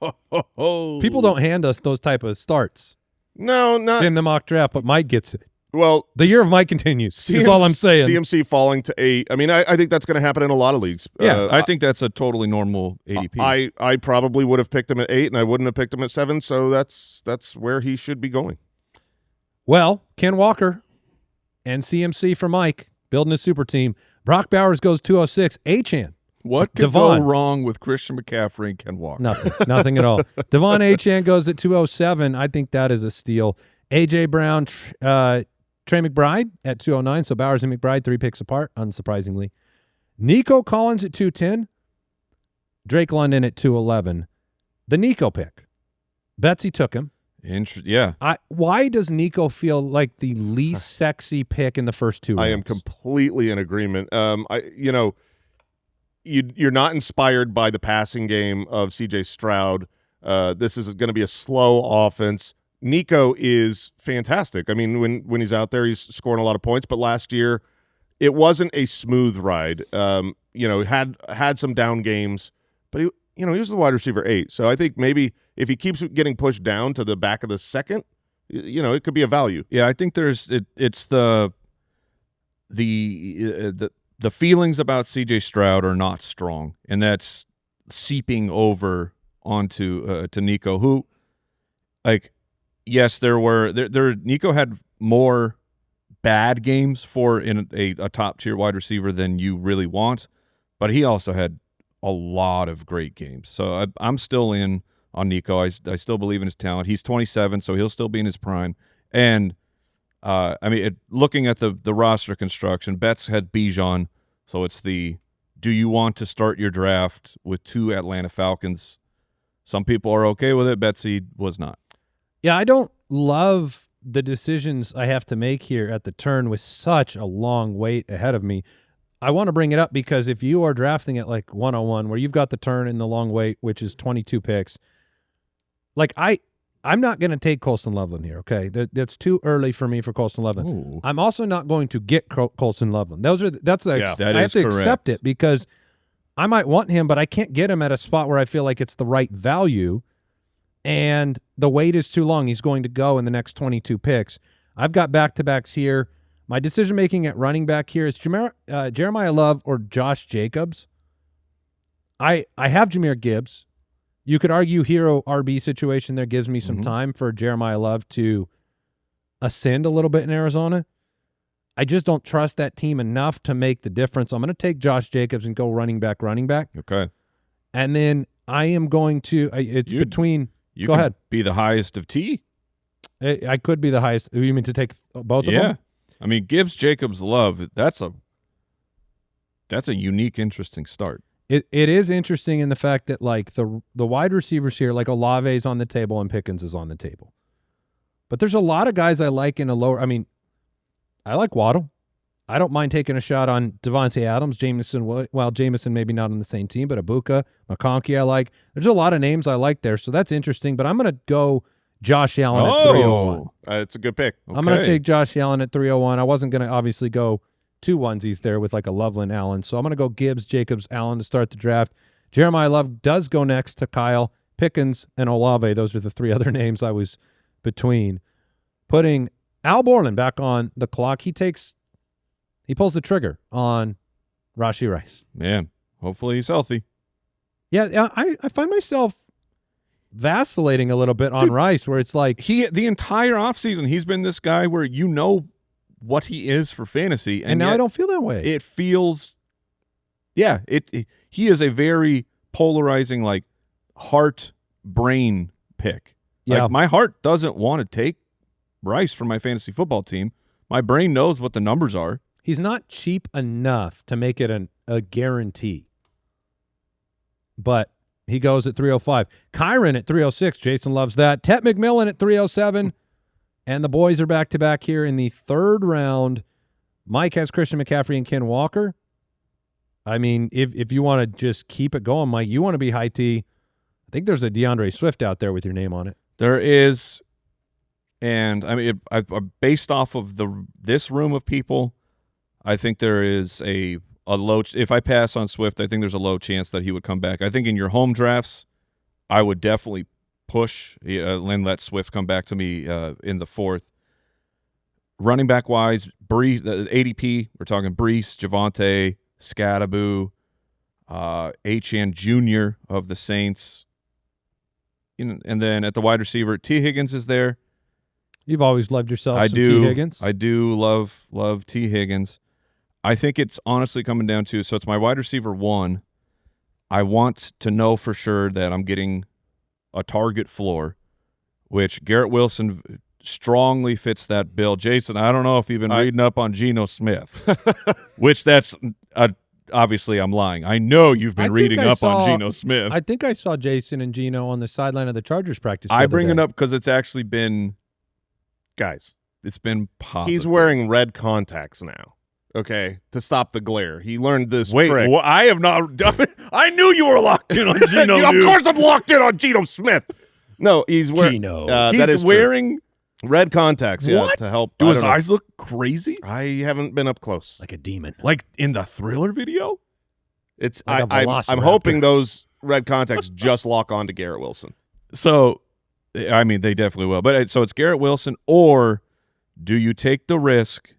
people don't hand us those type of starts. No, not in the mock draft, but Mike gets it. Well, the year of Mike continues. Is all I'm saying. CMC falling to 8. I mean, I think that's going to happen in a lot of leagues. Yeah, I think that's a totally normal ADP. I probably would have picked him at 8, and I wouldn't have picked him at 7. So that's where he should be going. Well, Ken Walker and CMC for Mike building a super team. Brock Bowers goes 206. Achane. What could go wrong with Christian McCaffrey and Ken Walker? Nothing at all. Devon Achane goes at 207. I think that is a steal. A.J. Brown, Trey McBride at 209. So Bowers and McBride, 3 picks apart, unsurprisingly. Nico Collins at 210. Drake London at 211. The Nico pick. Betsy took him. Yeah. Why does Nico feel like the least sexy pick in the first 2 rounds? I am completely in agreement. You're not inspired by the passing game of C.J. Stroud. This is going to be a slow offense. Nico is fantastic. I mean, when he's out there, he's scoring a lot of points. But last year, it wasn't a smooth ride. Had some down games, but he was the wide receiver 8. So I think maybe if he keeps getting pushed down to the back of the second, it could be a value. Yeah, I think it's the feelings about C.J. Stroud are not strong, and that's seeping over onto to Nico, who, like, yes, Nico had more bad games for a top tier wide receiver than you really want, but he also had a lot of great games. So I'm still in on Nico. I still believe in his talent. He's 27, so he'll still be in his prime. And looking at the roster construction, Betts had Bijan, so it's do you want to start your draft with 2 Atlanta Falcons? Some people are okay with it. Betsy was not. Yeah, I don't love the decisions I have to make here at the turn with such a long wait ahead of me. I want to bring it up because if you are drafting at like 101, where you've got the turn and the long wait, which is 22 picks, like I'm not going to take Colston Loveland here, okay? That's too early for me for Colston Loveland. Ooh. I'm also not going to get Colston Loveland. I have to accept it because I might want him, but I can't get him at a spot where I feel like it's the right value, and the wait is too long. He's going to go in the next 22 picks. I've got back-to-backs here. My decision-making at running back here is Jeremiah Love or Josh Jacobs. I have Jahmyr Gibbs. You could argue hero RB situation there gives me some time for Jeremiah Love to ascend a little bit in Arizona. I just don't trust that team enough to make the difference. I'm going to take Josh Jacobs and go running back. Okay. And then I am going to You go ahead. Be the highest of T. I could be the highest. You mean to take both of them? Yeah. I mean, Gibbs, Jacobs, Love, that's a unique, interesting start. It is interesting in the fact that, like, the wide receivers here, like Olave's on the table and Pickens is on the table. But there's a lot of guys I like in a lower – I mean, I like Waddle. I don't mind taking a shot on Devontae Adams, Jameson maybe not on the same team, but Ibuka, McConkey I like. There's a lot of names I like there, so that's interesting. But I'm going to go Josh Allen at 301. It's a good pick. Okay. I'm going to take Josh Allen at 301. I wasn't going to obviously go 2 onesies there with like a Loveland Allen. So I'm going to go Gibbs, Jacobs, Allen to start the draft. Jeremiah Love does go next to Kyle, Pickens, and Olave. Those are the 3 other names I was between. Putting Al Borland back on the clock. He pulls the trigger on Rashee Rice. Man, hopefully he's healthy. Yeah, I find myself vacillating a little bit on Rice, where it's like the entire offseason he's been this guy where you know what he is for fantasy, and now I don't feel that way. It feels, he is a very polarizing, like, heart brain pick. Yeah, like, my heart doesn't want to take Rice for my fantasy football team. My brain knows what the numbers are. He's not cheap enough to make it a guarantee, but he goes at 305. Kyron at 306. Jason loves that. Tet McMillan at 307. And the boys are back-to-back here in the 3rd round. Mike has Christian McCaffrey and Ken Walker. I mean, if you want to just keep it going, Mike, you want to be high T. I think there's a DeAndre Swift out there with your name on it. There is, and I mean, based off of this room of people, I think there is a low. If I pass on Swift, I think there's a low chance that he would come back. I think in your home drafts, I would definitely push and let Swift come back to me in the 4th. Running back wise, Brees, the ADP, we're talking Brees, Javonte, Scadaboo, H.N. Jr. of the Saints. And then at the wide receiver, T. Higgins is there. You've always loved yourself T. Higgins. I do love T. Higgins. I think it's honestly coming down to, so it's my wide receiver 1. I want to know for sure that I'm getting a target floor, which Garrett Wilson strongly fits that bill. Jason, I don't know if you've been reading up on Geno Smith, which obviously I'm lying. I know you've been reading up on Geno Smith. I think I saw Jason and Geno on the sideline of the Chargers practice. I bring it up because it's actually been, guys, it's been positive. He's wearing red contacts now. Okay, to stop the glare. He learned this Wait, trick. well, I have not. I knew you were locked in on Geno. Of course, I'm locked in on Geno Smith. No, he's wearing. Geno. He's wearing red contacts. Yeah, what? to help. Do his eyes look crazy? I haven't been up close. Like a demon. Like in the Thriller video? It's. Like a I'm velociraptor. hoping those red contacts just lock on to Garrett Wilson. So, I mean, they definitely will. But so it's Garrett Wilson, or do you take the risk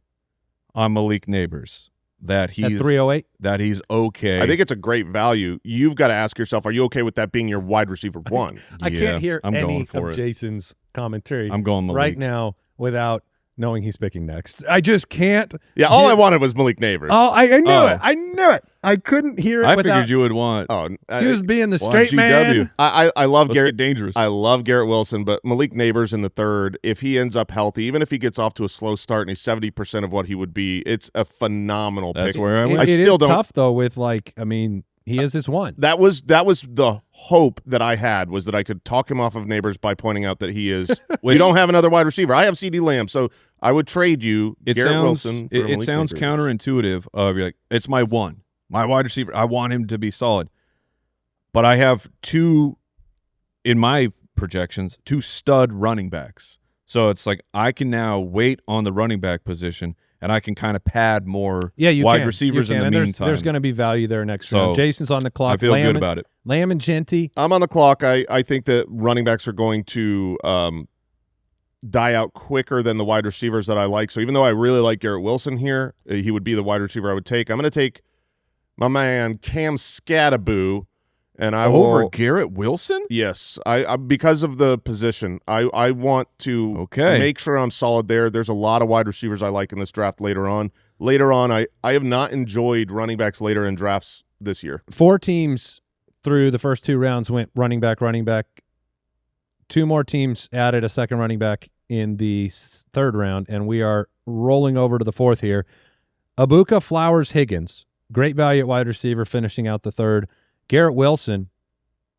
on Malik Neighbors that he's at 308? That he's okay? I think it's a great value. You've got to ask yourself, are you okay with that being your wide receiver one? I can't hear I'm any going for of it. Jason's commentary I'm going Malik right now without knowing he's picking next. I just can't. Yeah, all I wanted was Malik Neighbors. Oh, I knew Oh. it. I knew it. I couldn't hear it I without. figured you would want. Oh, He was being the Well, straight GW. man. I love Let's Garrett. get dangerous. I love Garrett Wilson, but Malik Neighbors in the third, if he ends up healthy, even if he gets off to a slow start and he's 70% of what he would be, it's a phenomenal That's pick. where I It, went. I it still is don't- tough though. With he is this one. That was the hope that I had, was that I could talk him off of Neighbors by pointing out that he is. We don't have another wide receiver. I have CD Lamb, so I would trade you Garrett Wilson. For It Malik sounds Neighbors. counterintuitive. You're like, it's my wide receiver. I want him to be solid, but I have two in my projections, two stud running backs. So it's like I can now wait on the running back position, and I can kind of pad more You wide can. receivers You in can. the And meantime. There's going to be value there next So, round. Jason's on the clock. I feel good about it. Lamb and Genty. I'm on the clock. I think that running backs are going to die out quicker than the wide receivers that I like. So even though I really like Garrett Wilson here, he would be the wide receiver I would take. I'm going to take my man Cam Scattaboo, and I Over will. Garrett Wilson? Yes, I because of the position, I want to Okay. make sure I'm solid there. There's a lot of wide receivers I like in this draft later on. Later on, I have not enjoyed running backs later in drafts this year. 4 teams through the first 2 rounds went running back. 2 more teams added a second running back in the 3rd round, and we are rolling over to the 4th here. Abuka, Flowers, Higgins. Great value at wide receiver, finishing out the 3rd. Garrett Wilson,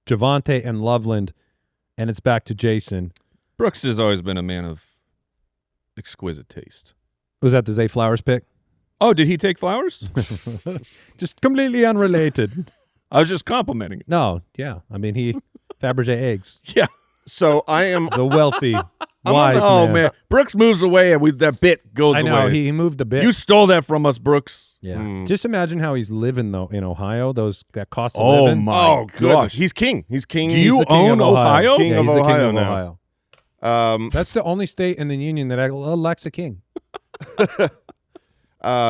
Javonte, and Loveland, and it's back to Jason. Brooks has always been a man of exquisite taste. Was that the Zay Flowers pick? Oh, did he take Flowers? Just completely unrelated. I was just complimenting him. No, yeah. I mean, he Fabergé eggs. Yeah. So I am. He's a wealthy, wise Oh, man. man. Brooks moves away, and that bit goes I know. away. He moved the bit. You stole that from us, Brooks. Yeah. Just imagine how he's living though in Ohio. That cost of Oh, living. my Oh gosh. goodness, he's king. He's king. Do He's you the king own of Ohio? King Yeah, of he's the Ohio king of now. Ohio. That's the only state in the union that elects a king.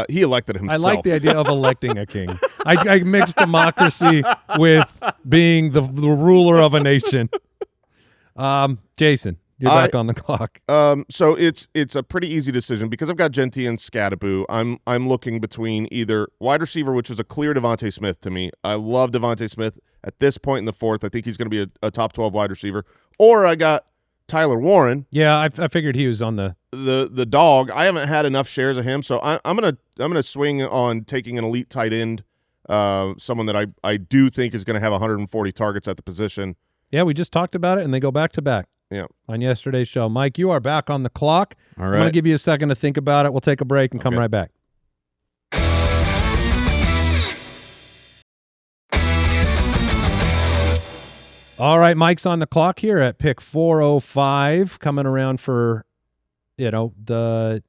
He elected himself. I like the idea of electing a king. I mix democracy with being the ruler of a nation. Jason, you're back on the clock. So it's a pretty easy decision because I've got Genty and Scattaboo. I'm looking between either wide receiver, which is a clear Devontae Smith to me. I love Devontae Smith at this point in the 4th. I think he's going to be a top 12 wide receiver. Or I got Tyler Warren. Yeah, I figured he was on the dog. I haven't had enough shares of him, so I'm gonna swing on taking an elite tight end, someone that I do think is going to have 140 targets at the position. Yeah, we just talked about it, and they go back to back. Yeah. On yesterday's show. Mike, you are back on the clock. All I'm going to right. give you a second to think about it. We'll take a break and come Okay. right back. All right, Mike's on the clock here at pick 405, coming around for, the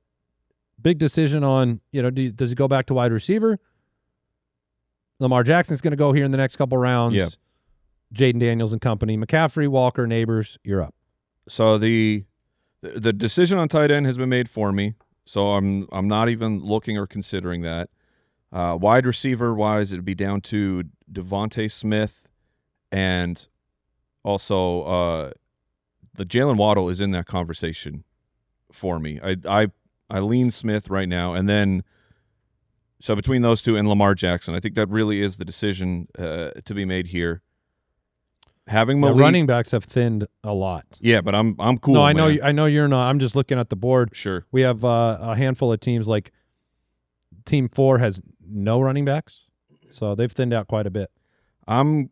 big decision on, does he go back to wide receiver? Lamar Jackson's going to go here in the next couple rounds. Yep. Jaden Daniels and company. McCaffrey, Walker, Neighbors, you're up. So the decision on tight end has been made for me. So I'm not even looking or considering that. Wide receiver wise, it'd be down to Devontae Smith, and also the Jalen Waddle is in that conversation for me. I lean Smith right now, and then so between those two and Lamar Jackson, I think that really is the decision to be made here. having The Malik. running backs have thinned a lot. Yeah, but I'm cool. No, I man. know you're not. I'm just looking at the board. Sure. We have a handful of teams like Team 4 has no running backs, so they've thinned out quite a bit. I'm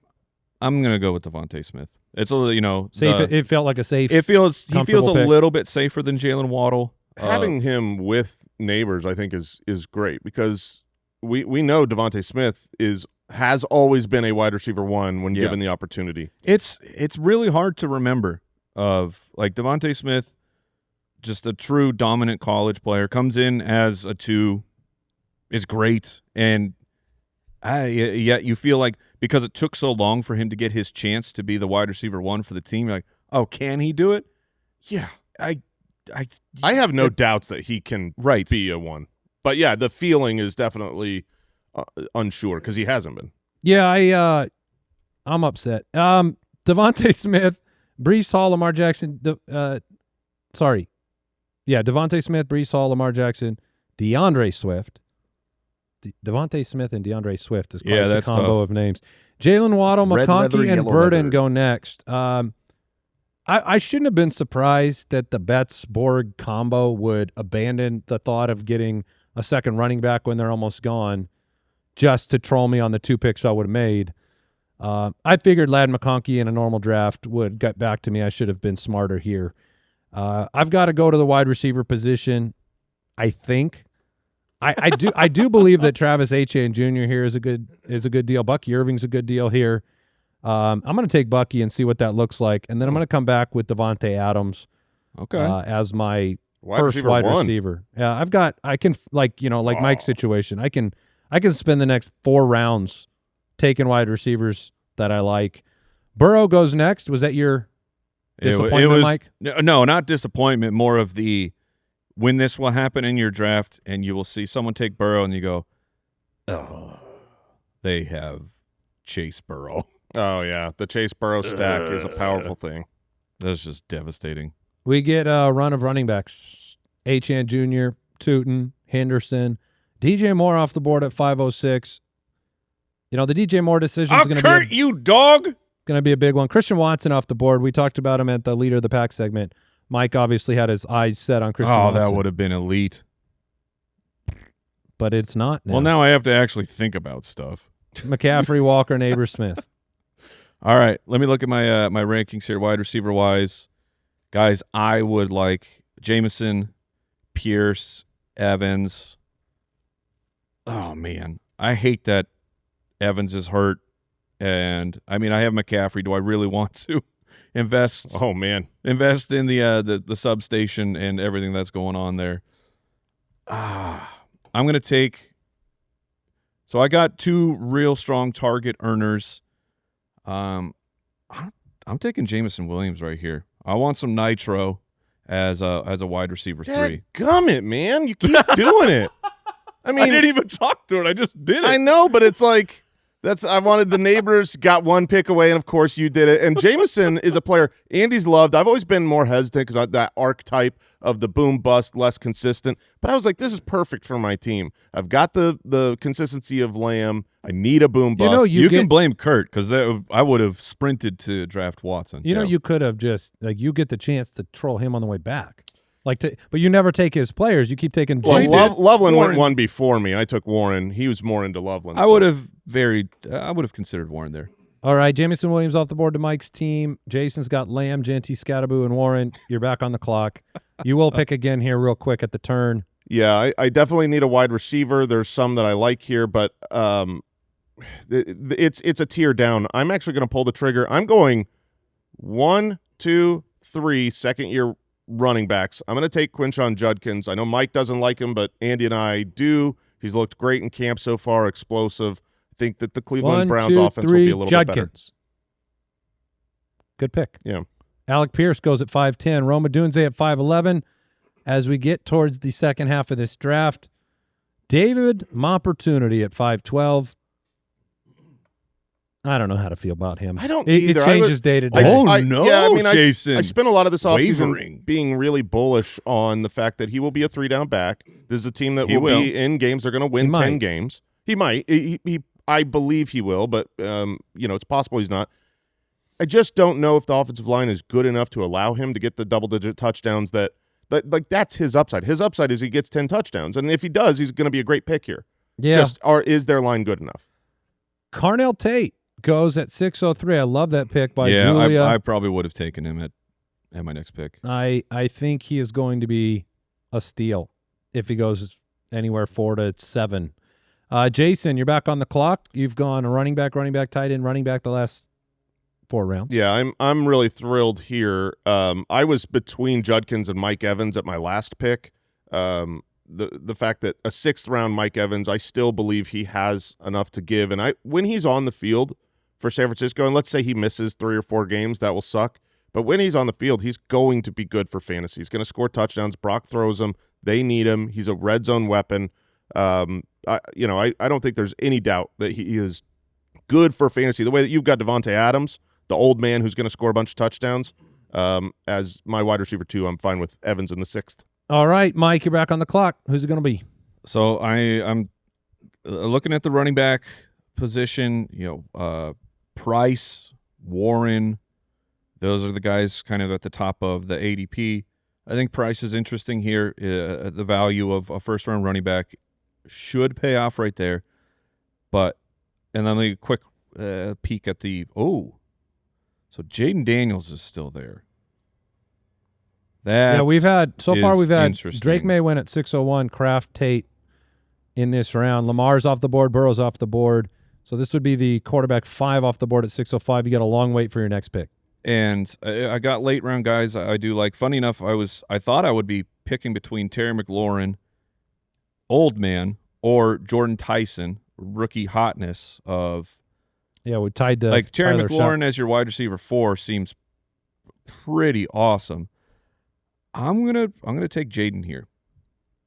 gonna go with Devontae Smith. It's a Safe. It felt like a safe. he feels a comfortable pick. little bit safer than Jalen Waddle. Having him with Neighbors, I think, is great because we know Devontae Smith has always been a wide receiver 1 when given the opportunity. It's really hard to remember of like Devontae Smith, just a true dominant college player, comes in as a 2, is great, and yet you feel like because it took so long for him to get his chance to be the wide receiver 1 for the team, you're like, oh, can he do it? Yeah. I have no doubts that he can be a 1. But, yeah, the feeling is definitely unsure because he hasn't been. Yeah, I'm upset. Devontae Smith, Breece Hall, Lamar Jackson. Devontae Smith, Breece Hall, Lamar Jackson, DeAndre Swift. Devontae Smith and DeAndre Swift is quite the combo of names. Jalen Waddle, Red leather, McConkey, and yellow Burden leather. go next. I shouldn't have been surprised that the Betts-Borg combo would abandon the thought of getting a second running back when they're almost gone just to troll me on the 2 picks I would have made. I figured Ladd McConkey in a normal draft would get back to me. I should have been smarter here. I've got to go to the wide receiver position, I think. I do believe that Travis Etienne Jr. here is a good deal. Bucky Irving's a good deal here. I'm going to take Bucky and see what that looks like, and then I'm going to come back with Devontae Adams as my first wide receiver. Yeah, like Mike's situation. I can spend the next 4 rounds taking wide receivers that I like. Burrow goes next. Was that your disappointment, Mike? No, not disappointment. More of the when this will happen in your draft, and you will see someone take Burrow, and you go, "Oh, they have Chase Burrow." Oh yeah, the Chase Burrow stack is a powerful thing. That's just devastating. We get a run of running backs: Etienne Jr., Tootin, Henderson, DJ Moore off the board at 506. The DJ Moore decision is going to be you dog. Going to be a big one. Christian Watson off the board. We talked about him at the Leader of the Pack segment. Mike obviously had his eyes set on Christian Watson. That would have been elite. But it's not now. Well, now I have to actually think about stuff. McCaffrey, Walker, Neighbor, Smith. All right, let me look at my my rankings here, wide receiver wise. Guys, I would like Jameson, Pierce, Evans. Oh man, I hate that Evans is hurt, and I mean I have McCaffrey. Do I really want to invest? Oh man, invest in the substation and everything that's going on there. I'm gonna take. So I got 2 real strong target earners. I'm taking Jameson Williams right here. I want some nitro as a wide receiver 3. Gummit, man, you keep doing it. I mean, I didn't even talk to it. I just did it. I know, but it's like I wanted the Neighbors, got 1 pick away, and of course you did it. And Jameson is a player Andy's loved. I've always been more hesitant because that archetype of the boom bust, less consistent. But I was like, this is perfect for my team. I've got the consistency of Lamb. I need a boom bust. You can blame Kurt because I would have sprinted to draft Watson. You could have just you get the chance to troll him on the way back. But you never take his players. You keep taking. Well, Loveland went 1 before me. I took Warren. He was more into Loveland. I would have considered Warren there. All right, Jameson Williams off the board to Mike's team. Jason's got Lamb, Genty, Scattaboo, and Warren. You're back on the clock. You will pick again here real quick at the turn. Yeah, I definitely need a wide receiver. There's some that I like here, but it's a tier down. I'm actually going to pull the trigger. I'm going 1, 2, 3 second-year running backs. I'm going to take Quinshon Judkins. I know Mike doesn't like him, but Andy and I do. He's looked great in camp so far, explosive. I think that the Cleveland Browns offense will be a little bit better. Good pick. Yeah. Alec Pierce goes at 5'10". Roma Dunze at 5'11". As we get towards the second half of this draft, David Mopportunity at 5'12". I don't know how to feel about him. I don't It either. changes day to day. Jason. I spent a lot of this offseason Wavering. being really bullish on the fact that he will be a 3-down back. This is a team that will be in games. They're going to win 10 games. He might. I believe he will, but it's possible he's not. I just don't know if the offensive line is good enough to allow him to get the double-digit touchdowns that that's his upside. His upside is he gets 10 touchdowns, and if he does, he's going to be a great pick here. Yeah. Or is their line good enough? Carnell Tate goes at 603. I love that pick by Julia. I probably would have taken him at my next pick. I think he is going to be a steal if he goes anywhere 4 to 7. Jason, you're back on the clock. You've gone running back, tight end, running back the last 4 rounds. Yeah, I'm really thrilled here. I was between Judkins and Mike Evans at my last pick. The fact that a 6th round Mike Evans, I still believe he has enough to give. And when he's on the field for San Francisco, and let's say he misses 3 or 4 games, that will suck. But when he's on the field, he's going to be good for fantasy. He's going to score touchdowns. Brock throws him. They need him. He's a red zone weapon. I don't think there's any doubt that he is good for fantasy. The way that you've got Devontae Adams, the old man who's going to score a bunch of touchdowns, as my wide receiver 2, I'm fine with Evans in the 6th. All right, Mike, you're back on the clock. Who's it going to be? So I'm looking at the running back position. Price, Warren, those are the guys kind of at the top of the ADP. I think Price is interesting here. The value of a first-round running back should pay off right there. And then a quick peek at so Jaden Daniels is still there. We've had interesting. Drake May win at 601, Kraft, Tate in this round. Lamar's off the board, Burrow's off the board. So this would be the quarterback 5 off the board at 605. You got a long wait for your next pick. And I got late round guys I do like. Funny enough, I thought I would be picking between Terry McLaurin, old man, or Jordan Tyson, rookie hotness of. Yeah, we tied to like Terry Tyler McLaurin Shep. as your wide receiver 4 seems pretty awesome. I'm gonna take Jaden here.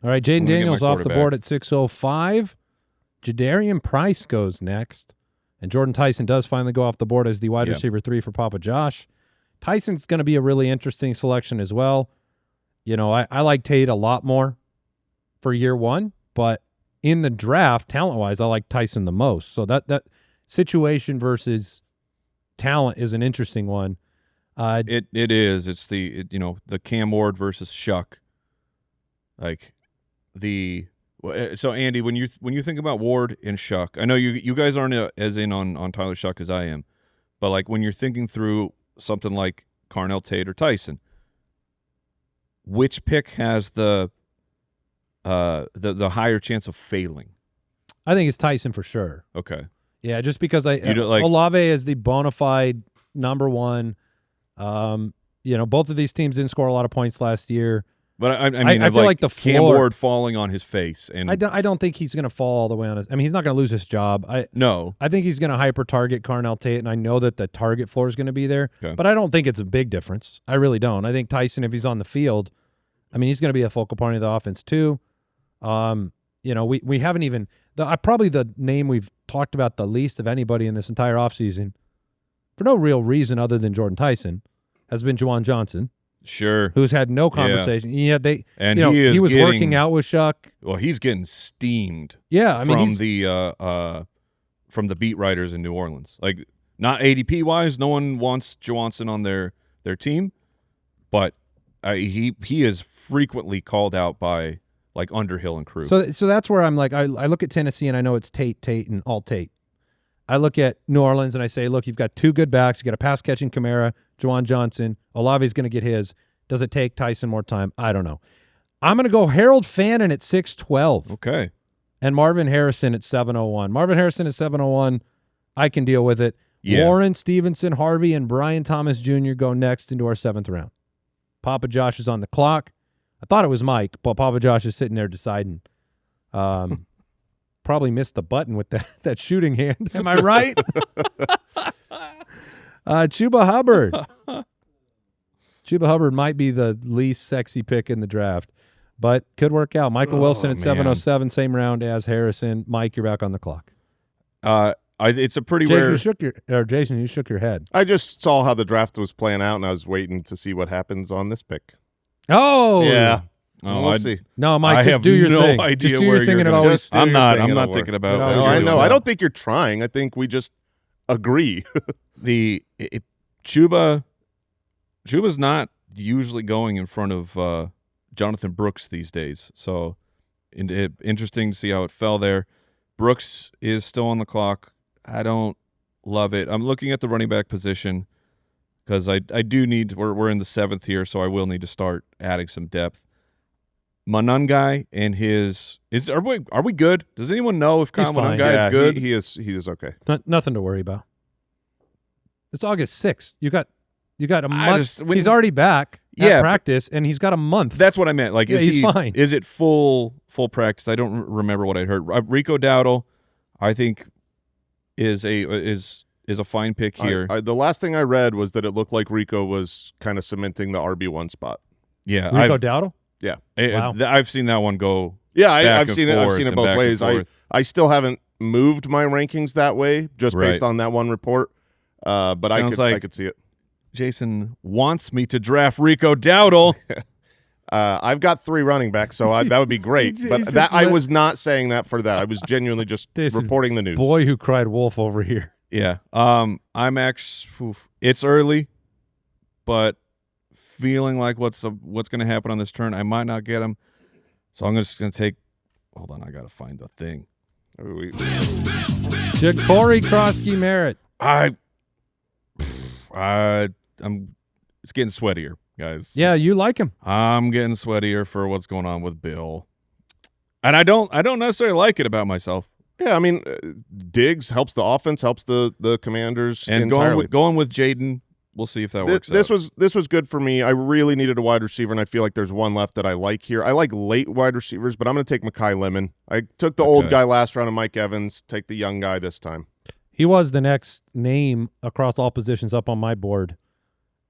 All right, Jaden Daniels off the board at 605. Jadarian Price goes next. And Jordan Tyson does finally go off the board as the wide receiver 3 for Papa Josh. Tyson's going to be a really interesting selection as well. I like Tate a lot more for year 1, but in the draft, talent-wise, I like Tyson the most. So that situation versus talent is an interesting one. It is. It's the Cam Ward versus Shuck. So Andy, when you think about Ward and Shuck, I know you guys aren't as in on Tyler Shuck as I am, but like when you're thinking through something like Carnell Tate or Tyson, which pick has the higher chance of failing? I think it's Tyson for sure. Okay. Yeah, just because Olave is the bona fide number 1. Both of these teams didn't score a lot of points last year. But I feel like the floor, Cam Ward falling on his face, and I don't think he's going to fall all the way on his. I mean, he's not going to lose his job. I think he's going to hyper target Carnell Tate, and I know that the target floor is going to be there. Okay. But I don't think it's a big difference. I really don't. I think Tyson, if he's on the field, he's going to be a focal point of the offense too. We haven't even probably the name we've talked about the least of anybody in this entire offseason, for no real reason other than Jordan Tyson, has been Juwan Johnson. Sure. Who's had no conversation. Yeah, he was working out with Shuck. Well, he's getting steamed. Yeah, from the beat writers in New Orleans. Like, not ADP wise, no one wants Johnson on their team, but he is frequently called out by like Underhill and crew. So that's where I'm like, I look at Tennessee and I know it's Tate, and all Tate. I look at New Orleans and I say, look, you've got 2 good backs. You got a pass-catching Kamara, Juwan Johnson. Olave's going to get his. Does it take Tyson more time? I don't know. I'm going to go Harold Fannin at 612. Okay. And Marvin Harrison at 701. Marvin Harrison at 701. I can deal with it. Yeah. Warren, Stevenson, Harvey, and Brian Thomas Jr. go next into our 7th round. Papa Josh is on the clock. I thought it was Mike, but Papa Josh is sitting there deciding. Probably missed the button with that shooting hand. Am I right? Chuba Hubbard. Chuba Hubbard might be the least sexy pick in the draft, but could work out. Michael Wilson at 707, same round as Harrison. Mike, you're back on the clock. It's a pretty Jason, rare. Jason, you shook your head. I just saw how the draft was playing out, and I was waiting to see what happens on this pick. Oh, yeah. Oh, we'll see. No, Mike, I just have do your no thing. idea Just do where your thing, you're and it gonna- always. Just- I'm it'll not work. thinking about. No, No, I know. works I out. don't think you're trying. I think we just agree. Chuba's not usually going in front of Jonathan Brooks these days, so interesting to see how it fell there. Brooks is still on the clock. I don't love it. I'm looking at the running back position because I do need. We're in the 7th here, so I will need to start adding some depth. Manungai and are we good? Does anyone know if Kyle Manungai is good? He is okay. Nothing to worry about. It's August 6th. You got a month. He's already back at practice, and he's got a month. That's what I meant. Like, he's fine. Is it full practice? I don't remember what I heard. Rico Dowdle, I think, is a fine pick here. The last thing I read was that it looked like Rico was kind of cementing the RB1 spot. Yeah, Rico Dowdle. Yeah, wow. I've seen that one go. Yeah, I've seen it. I've seen it both ways. I still haven't moved my rankings that way, just based on that one report. But I could see it. Jason wants me to draft Rico Dowdle. I've got 3 running backs, so that would be great. But I was not saying that for that. I was genuinely just reporting the news. Boy who cried wolf over here. Yeah. I'm actually. It's early, but feeling like what's going to happen on this turn, I might not get him. So I'm just going to take. Hold on, I got to find the thing. Ja'Cory Krosky Merritt. It's getting sweatier, guys. Yeah, you like him. I'm getting sweatier for what's going on with Bill, and I don't necessarily like it about myself. Yeah, I mean, Diggs helps the offense, helps the Commanders, and entirely. going with Jaden. We'll see if that works out. This was good for me. I really needed a wide receiver, and I feel like there's one left that I like here. I like late wide receivers, but I'm going to take Mekhi Lemon. I took the old guy last round of Mike Evans. Take the young guy this time. He was the next name across all positions up on my board.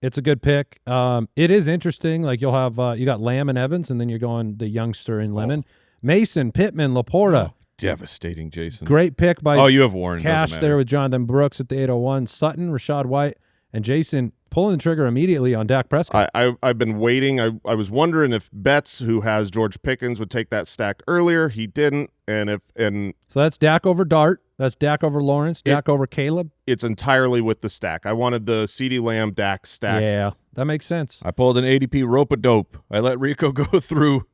It's a good pick. It is interesting. Like you'll have you got Lamb and Evans, and then you're going the youngster in Lemon. Mason, Pittman, Laporta. Oh, devastating, Jason. Great pick by you have Warren. Cash there with Jonathan Brooks at the 801. Sutton, Rashad White, and Jason pulling the trigger immediately on Dak Prescott. I've been waiting. I was wondering if Betts, who has George Pickens, would take that stack earlier. He didn't, so that's Dak over Dart. That's Dak over Lawrence. Dak over Caleb. It's entirely with the stack. I wanted the CeeDee Lamb Dak stack. Yeah, that makes sense. I pulled an ADP rope-a-dope. I let Rico go through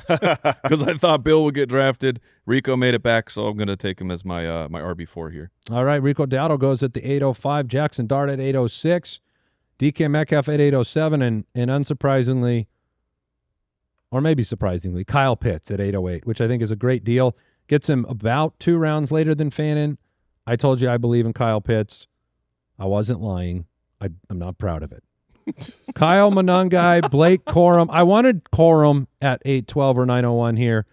because I thought Bill would get drafted. Rico made it back, so I'm going to take him as my RB4 here. All right, Rico Dowdle goes at the 805. Jackson Dart at 806. DK Metcalf at 807, and unsurprisingly, or maybe surprisingly, Kyle Pitts at 808, which I think is a great deal. Gets him about 2 rounds later than Fannin. I told you I believe in Kyle Pitts. I wasn't lying. I'm not proud of it. Kyle Manungai, Blake Corum. I wanted Corum at 812 or 901 here.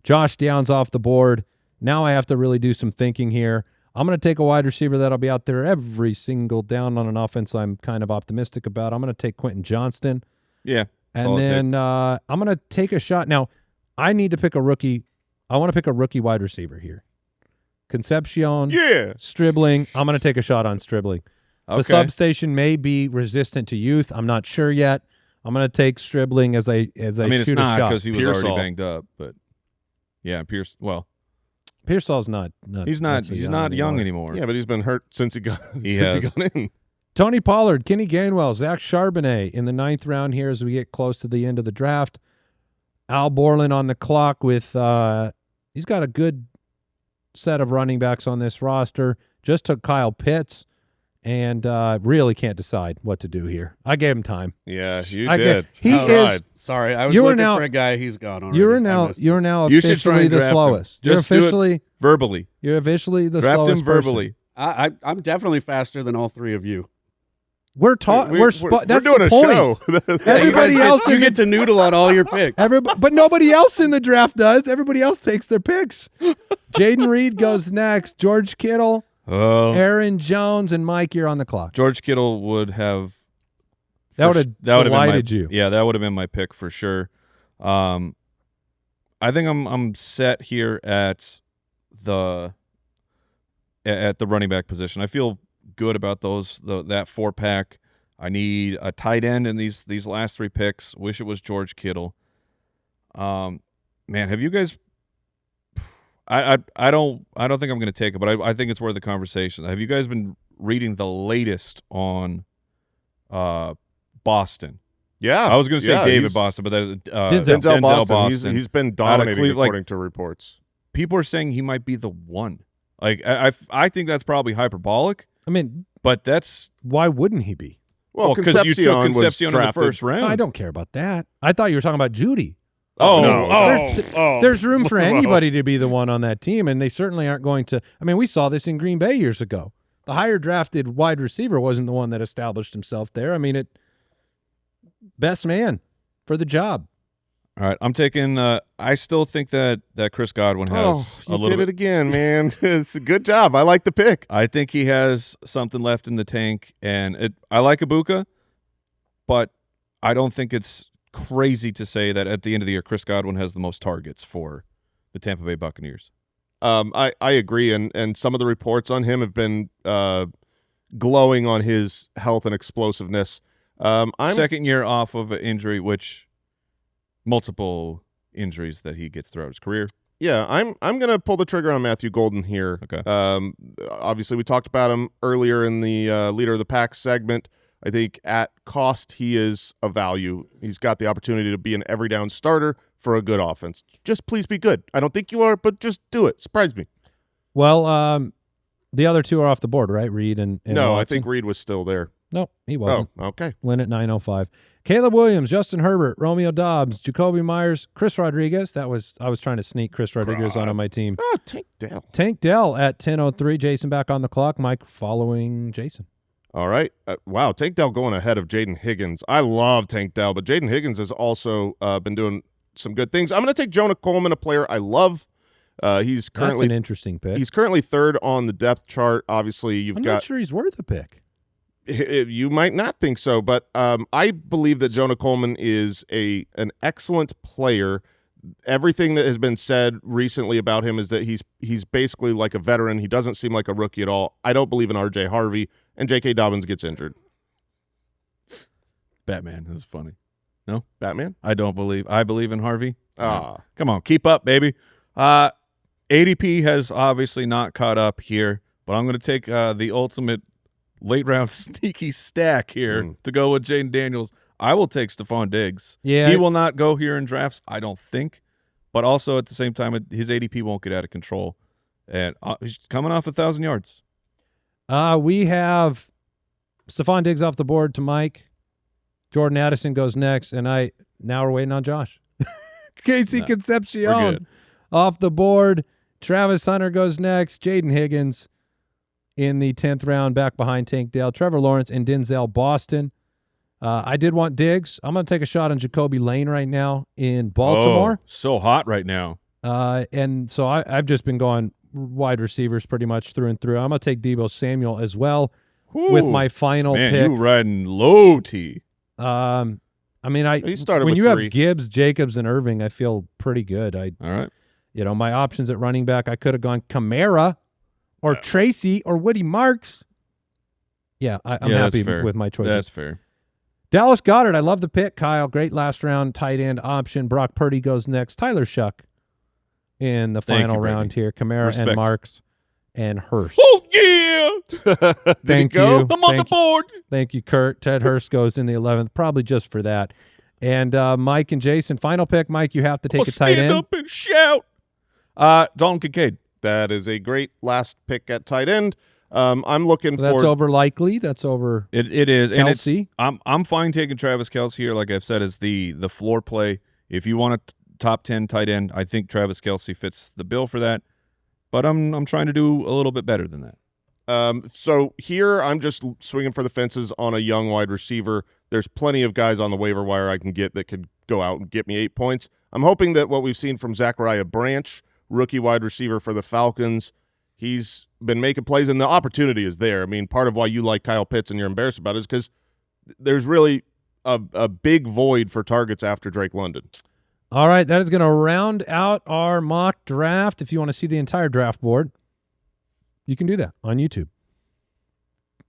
Josh Downs off the board. Now I have to really do some thinking here. I'm going to take a wide receiver that'll be out there every single down on an offense I'm kind of optimistic about. I'm going to take Quentin Johnston. Yeah. And then I'm going to take a shot. Now, I need to pick a rookie. I want to pick a rookie wide receiver here. Concepcion. Yeah. Stribling. I'm going to take a shot on Stribling. Okay. The substation may be resistant to youth. I'm not sure yet. I'm going to take Stribling as I it's shoot not a shot. because he was already banged up, but yeah, Pearsall's not he's not young anymore. Yeah, but he's been hurt since he got he got in. Tony Pollard, Kenny Gainwell, Zach Charbonnet in the 9th round here as we get close to the end of the draft. Al Borland on the clock with he's got a good set of running backs on this roster. Just took Kyle Pitts and really can't decide what to do here. I gave him time. Yeah, you I did. He All is. right. Sorry, I was You are looking now- for a guy. He's gone already. You're now You should try officially and the draft him. slowest. Just You're do it officially verbally. You're officially the Draft slowest him verbally. I'm definitely faster than all 3 of you. We're talking. We're that's doing the a point. show. Everybody else you get to noodle on all your picks. But nobody else in the draft does. Everybody else takes their picks. Jaden Reed goes next. George Kittle, Aaron Jones, and Mike, you're on the clock. George Kittle would have That would have delighted you. Yeah, that would have been my pick for sure. I think I'm set here at the running back position. I feel good about that 4-pack. I need a tight end in these last 3 picks. Wish it was George Kittle. Man, have you guys? I don't think I'm going to take it, but I think it's worth the conversation. Have you guys been reading the latest on Boston. Yeah. I was going to say David he's- Boston, but that is Denzel Boston. Boston. He's been dominating Cleveland, according to reports. People are saying he might be the one. Like I think that's probably hyperbolic, I mean, but that's why wouldn't he be? Well, because you took Concepcion was Concepcion in the drafted. first round. I don't care about that. I thought you were talking about Judy. There's room for anybody to be the one on that team, and they certainly aren't going to. I mean, we saw this in Green Bay years ago. The higher drafted wide receiver wasn't the one that established himself there. I mean, best man for the job. All right, I'm taking. I still think that Chris Godwin has a you little did bit. it again, man. It's a good job. I like the pick. I think he has something left in the tank, and I like Ibuka, but I don't think it's crazy to say that at the end of the year, Chris Godwin has the most targets for the Tampa Bay Buccaneers. I agree, and some of the reports on him have been glowing on his health and explosiveness. I'm Second year off of an injury, which multiple injuries that he gets throughout his career. Yeah, I'm gonna pull the trigger on Matthew Golden here. Okay. Obviously, we talked about him earlier in the leader of the pack segment. I think at cost he is a value. He's got the opportunity to be an every down starter for a good offense. Just please be good. I don't think you are, but just do it. Surprise me. Well, the other two are off the board, right? Reed and No, I Watson? think Reed was still there. No, he wasn't. Oh, okay. Win at 9:05. Caleb Williams, Justin Herbert, Romeo Dobbs, Jacoby Myers, Chris Rodriguez. I was trying to sneak Chris Rodriguez on my team. Oh, Tank Dell. Tank Dell at 10:03. Jason back on the clock. Mike following Jason. All right. Wow, Tank Dell going ahead of Jaden Higgins. I love Tank Dell, but Jaden Higgins has also been doing some good things. I'm going to take Jonah Coleman, a player I love. He's currently That's an interesting pick. He's currently third on the depth chart. Obviously, I'm not sure he's worth a pick. You might not think so, but I believe that Jonah Coleman is an excellent player. Everything that has been said recently about him is that he's basically like a veteran. He doesn't seem like a rookie at all. I don't believe in R.J. Harvey, and J.K. Dobbins gets injured. Batman is funny. No? Batman? I believe in Harvey. Ah. Come on, keep up, baby. ADP has obviously not caught up here, but I'm going to take the ultimate late-round sneaky stack here to go with Jaden Daniels. I will take Stephon Diggs. Yeah. He will not go here in drafts, I don't think. But also at the same time, his ADP won't get out of control. And he's coming off 1,000 yards. We have Stephon Diggs off the board to Mike. Jordan Addison goes next, and now we're waiting on Josh. Casey We're Concepcion good. off the board. Travis Hunter goes next. Jaden Higgins in the 10th round, back behind Tank Dell. Trevor Lawrence and Denzel Boston. I did want Diggs. I'm going to take a shot on Jacoby Lane right now in Baltimore. Oh, so hot right now. And so I've just been going wide receivers pretty much through and through. I'm going to take Deebo Samuel as well with my final Man, pick. you riding low T. I mean, He started when with you 3. have Gibbs, Jacobs, and Irving, I feel pretty good. All right. My options at running back, I could have gone Kamara or Tracy or Woody Marks. Yeah, I'm that's happy fair. with my choices. That's fair. Dallas Goedert, I love the pick, Kyle. Great last round tight end option. Brock Purdy goes next. Tyler Shuck in the final round here. Kamara Respect. and Marks and Hurst. Oh, yeah. Thank go? you. I'm on the board. Thank you, Kurt. Ted Hurst goes in the 11th, probably just for that. And Mike and Jason, final pick. Mike, you have to take a tight stand end. up and shout. Dalton Kincaid. That is a great last pick at tight end. I'm looking So that's for over likely. That's over. It is, and it's Kelce? I'm fine taking Travis Kelce here. Like I've said, as the floor play. If you want a top 10 tight end, I think Travis Kelce fits the bill for that. But I'm trying to do a little bit better than that. So here I'm just swinging for the fences on a young wide receiver. There's plenty of guys on the waiver wire I can get that could go out and get me 8 points. I'm hoping that what we've seen from Zachariah Branch, rookie wide receiver for the Falcons, he's been making plays and the opportunity is there. I mean, part of why you like Kyle Pitts and you're embarrassed about it is because there's really a big void for targets after Drake London. All right, that is going to round out our mock draft. If you want to see the entire draft board, you can do that on YouTube.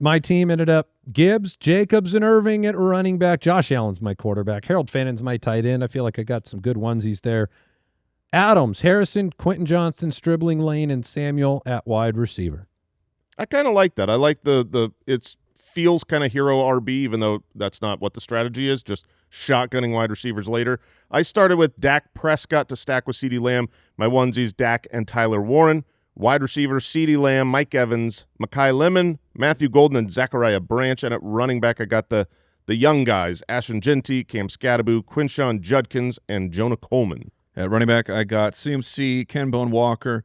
My team ended up Gibbs, Jacobs, and Irving at running back. Josh Allen's my quarterback. Harold Fannon's my tight end. I feel like I got some good onesies there. Adams, Harrison, Quentin Johnson, Stribling, Lane, and Samuel at wide receiver. I kind of like that. I like the it's feels kind of hero RB, even though that's not what the strategy is, just shotgunning wide receivers later. I started with Dak Prescott to stack with CeeDee Lamb. My onesies, Dak and Tyler Warren. Wide receivers, CeeDee Lamb, Mike Evans, Mekhi Lemon, Matthew Golden, and Zachariah Branch. And at running back, I got the young guys, Ashton Genty, Cam Scatterbu, Quinshawn Judkins, and Jonah Coleman. At running back, I got CMC, Ken Bone Walker,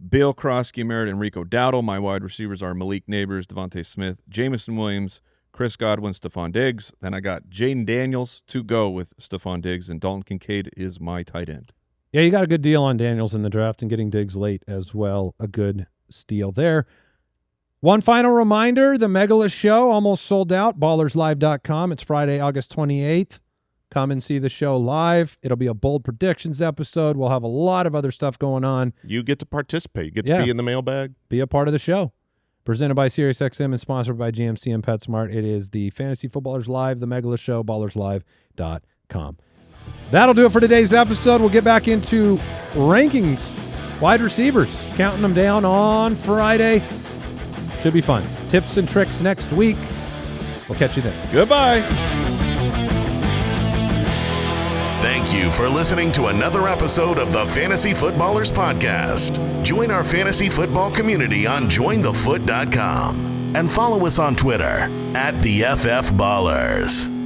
Bill Krosky, Merritt, and Rico Dowdle. My wide receivers are Malik Neighbors, Devontae Smith, Jamison Williams, Chris Godwin, Stephon Diggs. Then I got Jaden Daniels to go with Stephon Diggs, and Dalton Kincaid is my tight end. Yeah, you got a good deal on Daniels in the draft and getting Diggs late as well. A good steal there. One final reminder, the Megalith Show almost sold out, ballerslive.com. It's Friday, August 28th. Come and see the show live. It'll be a bold predictions episode. We'll have a lot of other stuff going on. You get to participate. You get to be in the mailbag. Be a part of the show. Presented by SiriusXM and sponsored by GMC and PetSmart. It is the Fantasy Footballers Live, the Megalith Show, ballerslive.com. That'll do it for today's episode. We'll get back into rankings, wide receivers, counting them down on Friday. Should be fun. Tips and tricks next week. We'll catch you then. Goodbye. Thank you for listening to another episode of the Fantasy Footballers Podcast. Join our fantasy football community on jointhefoot.com and follow us on Twitter @TheFFBallers.